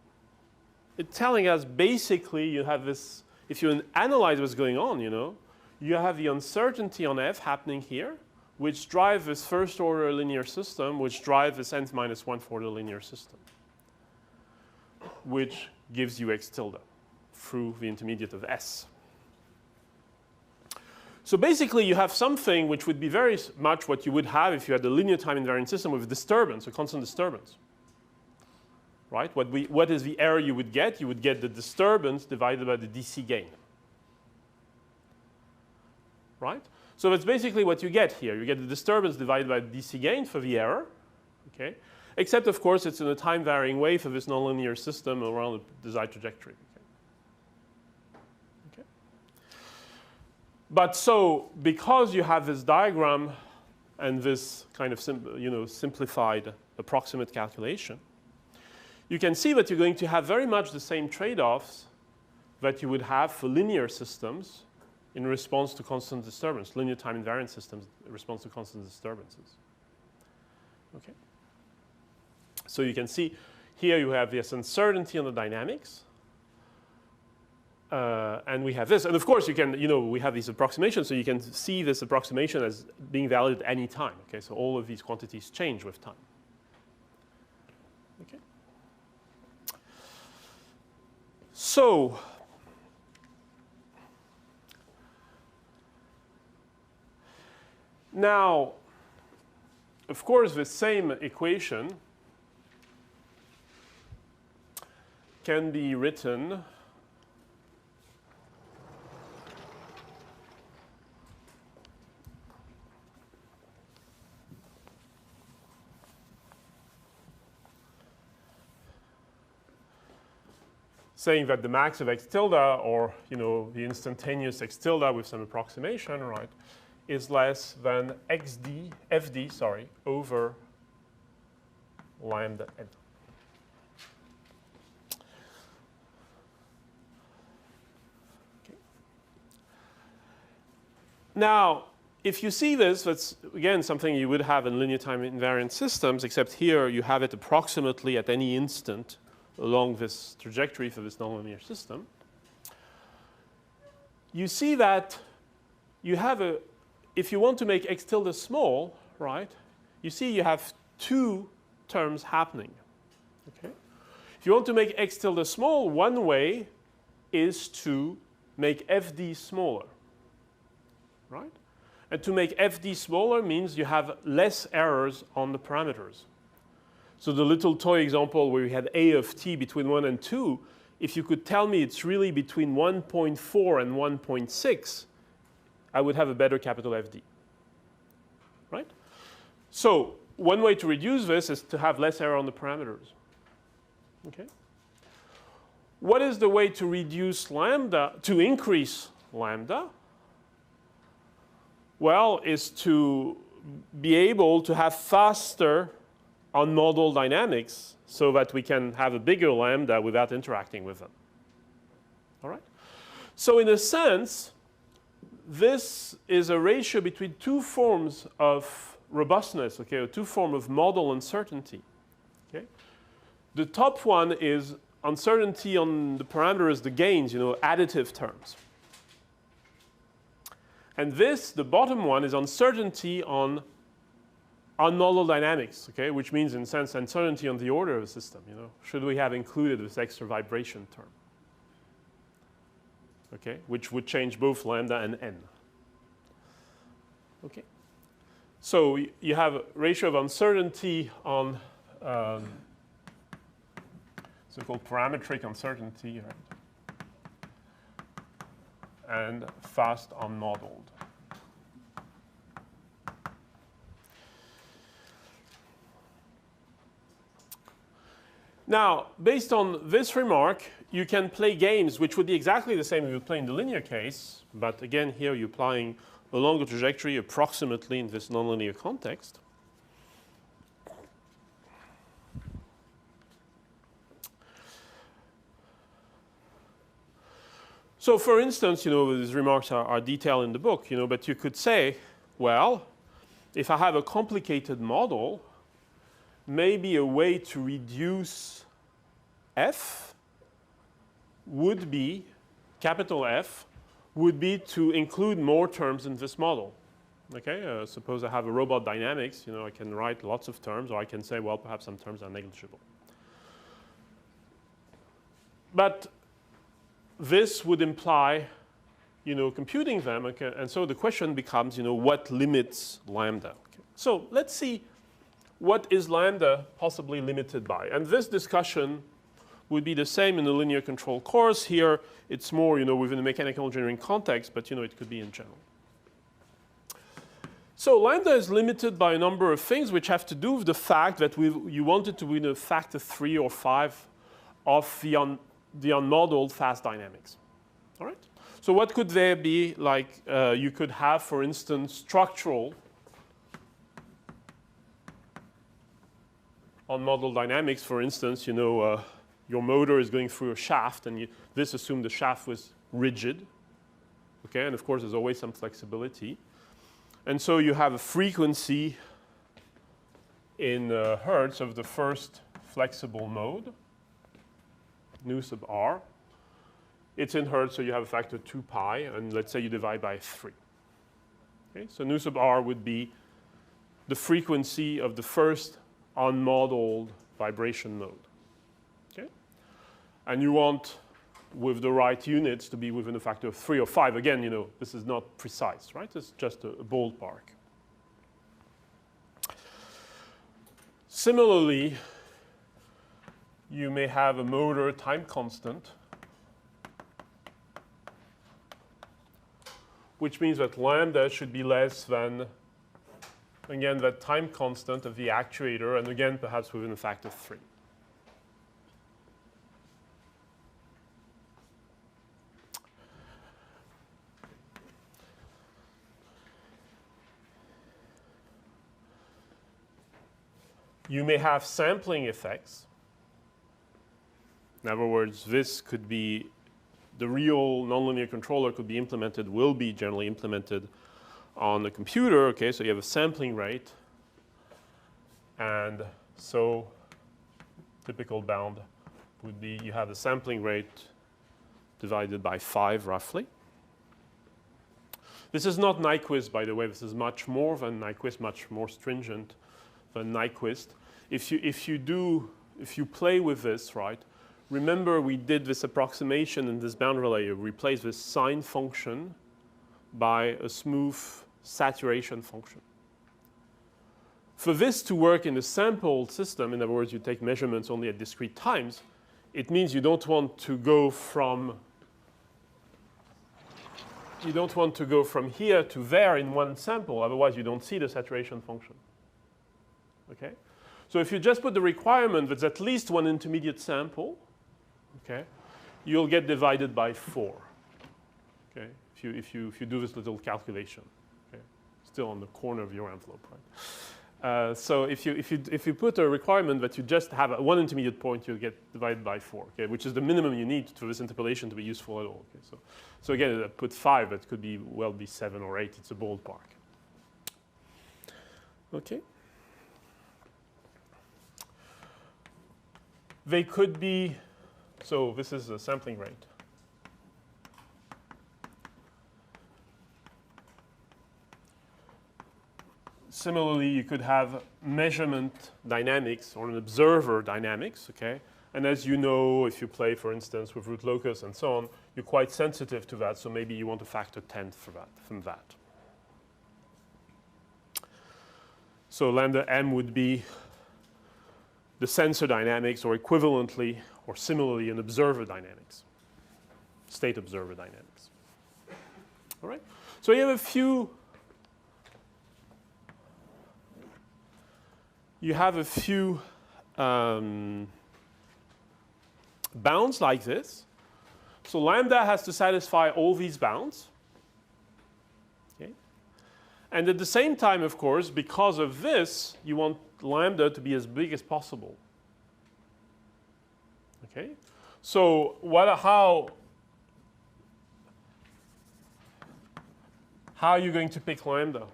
It's telling us basically you have this, if you analyze what's going on, you know, you have the uncertainty on F happening here, which drive this first order linear system, which drive this nth minus 1 order linear system, which gives you x tilde through the intermediate of S. So basically you have something which would be very much what you would have if you had a linear time invariant system with disturbance, a constant disturbance. Right? What is the error you would get? You would get the disturbance divided by the DC gain. Right? So that's basically what you get here. You get the disturbance divided by the DC gain for the error. Okay? Except, of course, it's in a time-varying way for this nonlinear system around the desired trajectory. Okay? But so, because you have this diagram and this kind of simplified approximate calculation, you can see that you're going to have very much the same trade-offs that you would have for linear systems in response to constant disturbance, linear time invariant systems in response to constant disturbances. Okay? So you can see here you have this uncertainty on the dynamics. And we have this. And of course, you can, we have these approximations, so you can see this approximation as being valid at any time. Okay? So all of these quantities change with time. Okay? So, now, of course, the same equation can be written saying that the max of x tilde, or the instantaneous x tilde with some approximation, right, is less than fd over lambda n. Okay. Now, if you see this, that's again something you would have in linear time invariant systems, except here you have it approximately at any instant along this trajectory for this nonlinear system. You see that you have if you want to make x tilde small, right, you see you have two terms happening. Okay? If you want to make x tilde small, one way is to make fd smaller, right? And to make fd smaller means you have less errors on the parameters. So the little toy example where we had a of t between 1 and 2, if you could tell me it's really between 1.4 and 1.6, I would have a better capital FD. Right? So one way to reduce this is to have less error on the parameters. Okay? What is the way to reduce lambda, to increase lambda? Well, is to be able to have faster on model dynamics so that we can have a bigger lambda without interacting with them. All right? So in a sense, this is a ratio between two forms of robustness, okay, or two forms of model uncertainty. Okay? The top one is uncertainty on the parameters, the gains, additive terms. And this, the bottom one, is uncertainty on model dynamics, okay, which means in a sense uncertainty on the order of the system. Should we have included this extra vibration term? Okay, which would change both lambda and n. Okay, so you have a ratio of uncertainty on so-called parametric uncertainty, right? And fast unmodeled. Now, based on this remark, you can play games which would be exactly the same if you play in the linear case, but again, here you're applying a longer trajectory approximately in this nonlinear context. So for instance, these remarks are detailed in the book, but you could say, well, if I have a complicated model, maybe a way to reduce f would be, capital F, would be to include more terms in this model. Okay, suppose I have a robot dynamics, I can write lots of terms, or I can say, well, perhaps some terms are negligible. But this would imply, computing them, okay, and so the question becomes, what limits lambda? Okay. So let's see what is lambda possibly limited by. And this discussion would be the same in the linear control course. Here, it's more, within the mechanical engineering context, but, it could be in general. So lambda is limited by a number of things which have to do with the fact that you wanted to win a factor 3 or 5 of the unmodeled fast dynamics. All right? So what could there be? Like you could have, for instance, structural unmodeled dynamics. For instance, your motor is going through a shaft, and this assumed the shaft was rigid. Okay, and of course, there's always some flexibility. And so you have a frequency in hertz of the first flexible mode, nu sub r. It's in hertz, so you have a factor 2 pi, and let's say you divide by 3. Okay, so nu sub r would be the frequency of the first unmodeled vibration mode. Okay? And you want, with the right units, to be within a factor of 3 or 5. Again, this is not precise, right? It's just a ballpark. Similarly, you may have a motor time constant, which means that lambda should be less than, again, that time constant of the actuator, and again, perhaps within a factor of 3. You may have sampling effects. In other words, this could be the real nonlinear controller could be implemented, will be generally implemented on the computer. Okay, so you have a sampling rate, and so typical bound would be you have the sampling rate divided by 5 roughly. This is not Nyquist, by the way. This is much more than Nyquist, much more stringent than Nyquist. If you play with this, right? Remember, we did this approximation in this boundary layer. We replaced this sine function by a smooth saturation function. For this to work in a sampled system, in other words, you take measurements only at discrete times, it means you don't want to go from here to there in one sample. Otherwise, you don't see the saturation function. Okay? So if you just put the requirement that's at least one intermediate sample, okay, you'll get divided by 4. Okay, if you do this little calculation, okay, still on the corner of your envelope, right? So if you put a requirement that you just have one intermediate point, you'll get divided by 4, okay, which is the minimum you need for this interpolation to be useful at all. Okay, so again, put 5, that could be 7 or 8. It's a ballpark. Okay. They could be, so this is the sampling rate. Similarly, you could have measurement dynamics or an observer dynamics, okay? And as you know, if you play, for instance, with root locus and so on, you're quite sensitive to that, so maybe you want a factor 10 for that, from that. So lambda m would be the sensor dynamics, or equivalently or similarly an observer dynamics, state observer dynamics. All right? So you have a few bounds like this. So lambda has to satisfy all these bounds. Okay? And at the same time, of course, because of this, you want lambda to be as big as possible. Okay? So how are you going to pick lambda?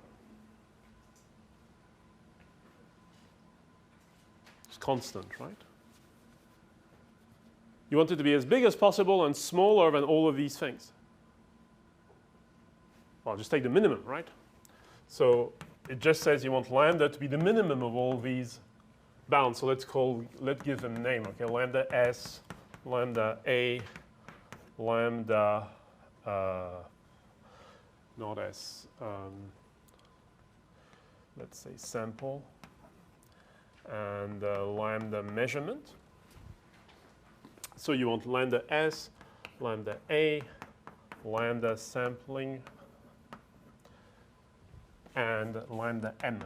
It's constant, right? You want it to be as big as possible and smaller than all of these things. Well, just take the minimum, right? So it just says you want lambda to be the minimum of all these bounds. So let's give them a name. Okay, lambda S, lambda A, lambda not S. Let's say sample, and lambda measurement. So you want lambda S, lambda A, lambda sampling, and lambda M.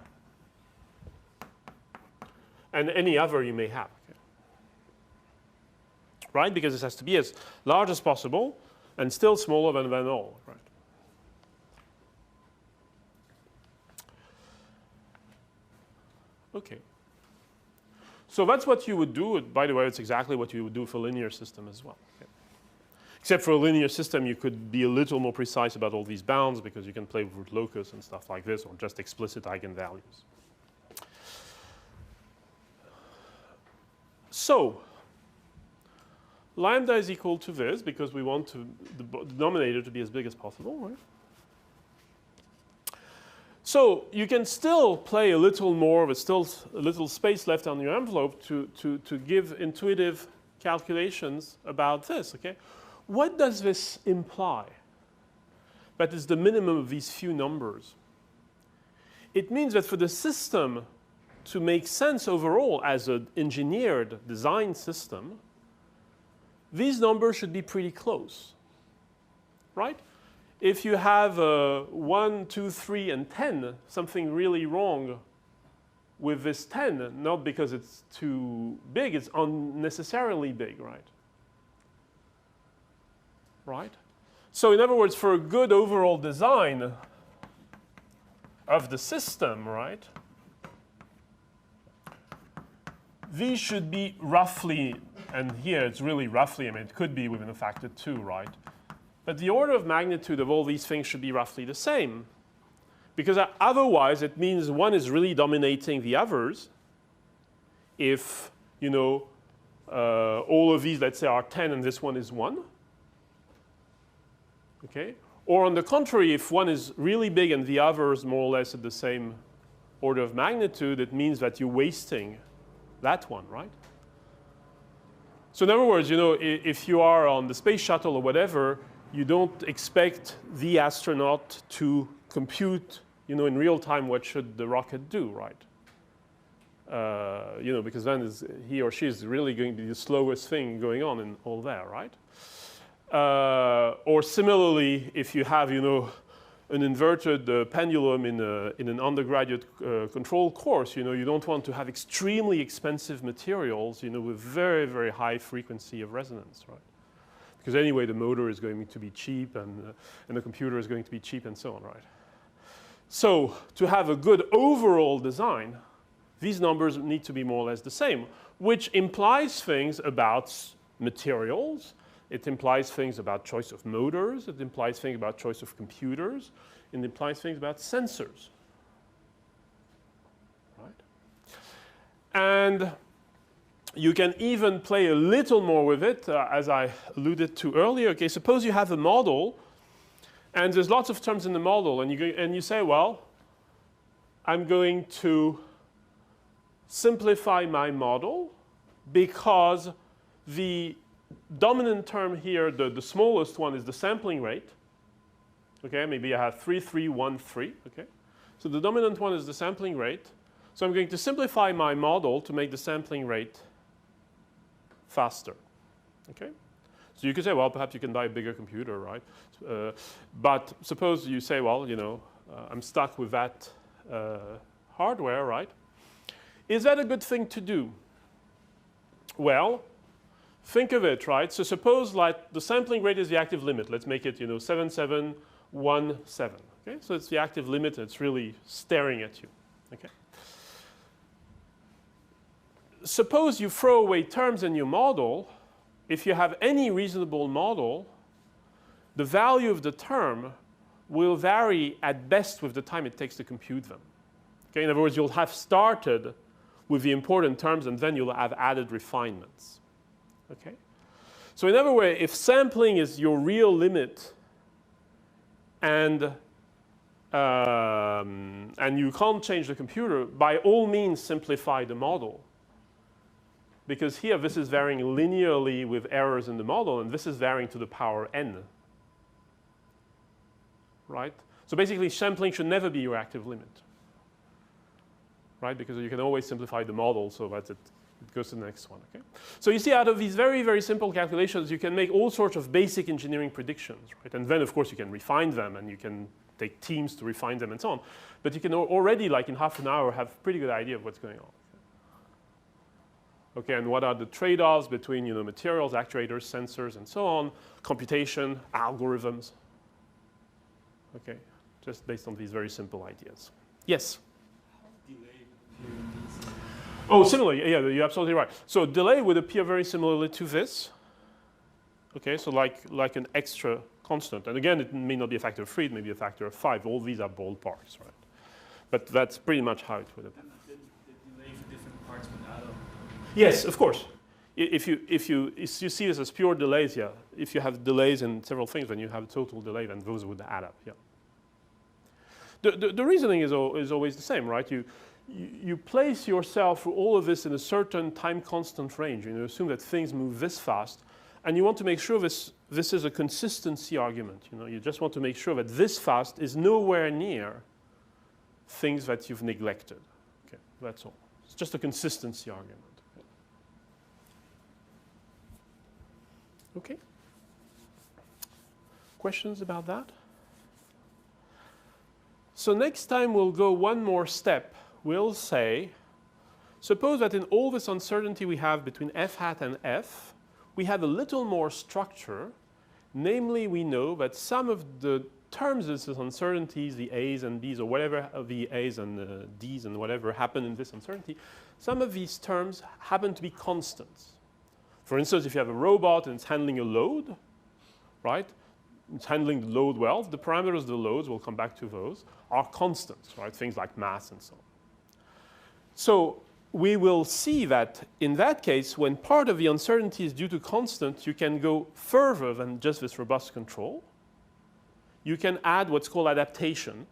And any other you may have. Okay. Right? Because this has to be as large as possible and still smaller than all. Right? Okay. So that's what you would do. By the way, it's exactly what you would do for a linear system as well. Okay. Except for a linear system, you could be a little more precise about all these bounds because you can play with root locus and stuff like this, or just explicit eigenvalues. So lambda is equal to this because we want the denominator to be as big as possible, right? So you can still play a little more, but still a little space left on your envelope to give intuitive calculations about this, okay? What does this imply? That is the minimum of these few numbers. It means that for the system to make sense overall as an engineered design system, these numbers should be pretty close, right? If you have 1, 2, 3, and 10, something really wrong with this 10, not because it's too big, it's unnecessarily big, right? Right? So in other words, for a good overall design of the system, right, these should be roughly, and here it's really roughly, I mean, it could be within a factor 2, right? But the order of magnitude of all these things should be roughly the same. Because otherwise, it means one is really dominating the others. If, you know, all of these, let's say, are 10 and this one is 1. Okay? Or on the contrary, if one is really big and the other is more or less at the same order of magnitude, it means that you're wasting that one, right? So in other words, you know, if you are on the space shuttle or whatever, you don't expect the astronaut to compute, you know, in real time what should the rocket do, right? You know, because then he or she is really going to be the slowest thing going on in all there, right? Or similarly, if you have, you know, an inverted pendulum in an undergraduate control course, you know, you don't want to have extremely expensive materials, you know, with very, very high frequency of resonance, right? Because anyway, the motor is going to be cheap and the computer is going to be cheap and so on, right? So to have a good overall design, these numbers need to be more or less the same, which implies things about materials. It implies things about choice of motors. It implies things about choice of computers. It implies things about sensors, right? And you can even play a little more with it, as I alluded to earlier. Okay, suppose you have a model, and there's lots of terms in the model, and you say, well, I'm going to simplify my model because the dominant term here, the smallest one, is the sampling rate. Okay, maybe I have 3, 3, 1, 3. Okay, so the dominant one is the sampling rate. So I'm going to simplify my model to make the sampling rate faster. Okay, so you could say, well, perhaps you can buy a bigger computer, right? But suppose you say, well, you know, I'm stuck with that hardware, right? Is that a good thing to do? Well, think of it, right? So suppose like the sampling rate is the active limit. Let's make it, you know, 7717. Okay, so it's the active limit. And it's really staring at you. Okay. Suppose you throw away terms in your model. If you have any reasonable model, the value of the term will vary at best with the time it takes to compute them. Okay, in other words, you'll have started with the important terms and then you'll have added refinements. Okay? So in other words, if sampling is your real limit and and you can't change the computer, by all means simplify the model. Because here this is varying linearly with errors in the model, and this is varying to the power n. Right? So basically sampling should never be your active limit. Right? Because you can always simplify the model so that it goes to the next one. Okay? So you see, out of these very, very simple calculations, you can make all sorts of basic engineering predictions. Right? And then, of course, you can refine them, and you can take teams to refine them and so on. But you can already, like in half an hour, have a pretty good idea of what's going on. Okay, and what are the trade-offs between materials, actuators, sensors, and so on, computation, algorithms. Okay, just based on these very simple ideas. Yes? Oh, similarly, yeah, you're absolutely right. So delay would appear very similarly to this. Okay, so like an extra constant. And again, it may not be a factor of 3, it may be a factor of 5. All these are ballparks, right? But that's pretty much how it would appear. The delay for different parts would add up. Yes, of course. If you see this as pure delays, yeah. If you have delays in several things, then you have a total delay, then those would add up, yeah. The reasoning is always the same, right? You place yourself through all of this in a certain time constant range. You assume that things move this fast, and you want to make sure this is a consistency argument. You just want to make sure that this fast is nowhere near things that you've neglected. Okay, that's all. It's just a consistency argument. Okay. Questions about that? So next time we'll go one more step. We'll say, suppose that in all this uncertainty we have between f hat and f, we have a little more structure. Namely, we know that some of the terms of these uncertainties, the a's and b's or whatever, the a's and d's and whatever happen in this uncertainty, some of these terms happen to be constants. For instance, if you have a robot and it's handling a load, right? It's handling the load well. The parameters of the loads, we'll come back to those, are constants, right? Things like mass and so on. So we will see that in that case, when part of the uncertainty is due to constant, you can go further than just this robust control. You can add what's called adaptation.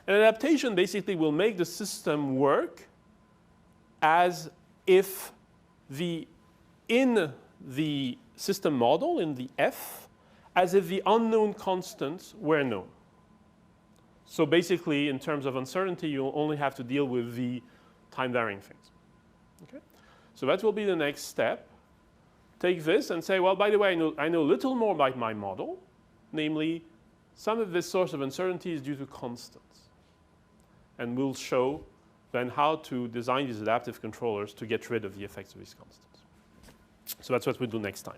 And adaptation basically will make the system work as if in the system model, in the F, as if the unknown constants were known. So basically, in terms of uncertainty, you'll only have to deal with the time-varying things. Okay? So that will be the next step. Take this and say, well, by the way, I know a little more about my model. Namely, some of this source of uncertainty is due to constants. And we'll show then how to design these adaptive controllers to get rid of the effects of these constants. So that's what we'll do next time.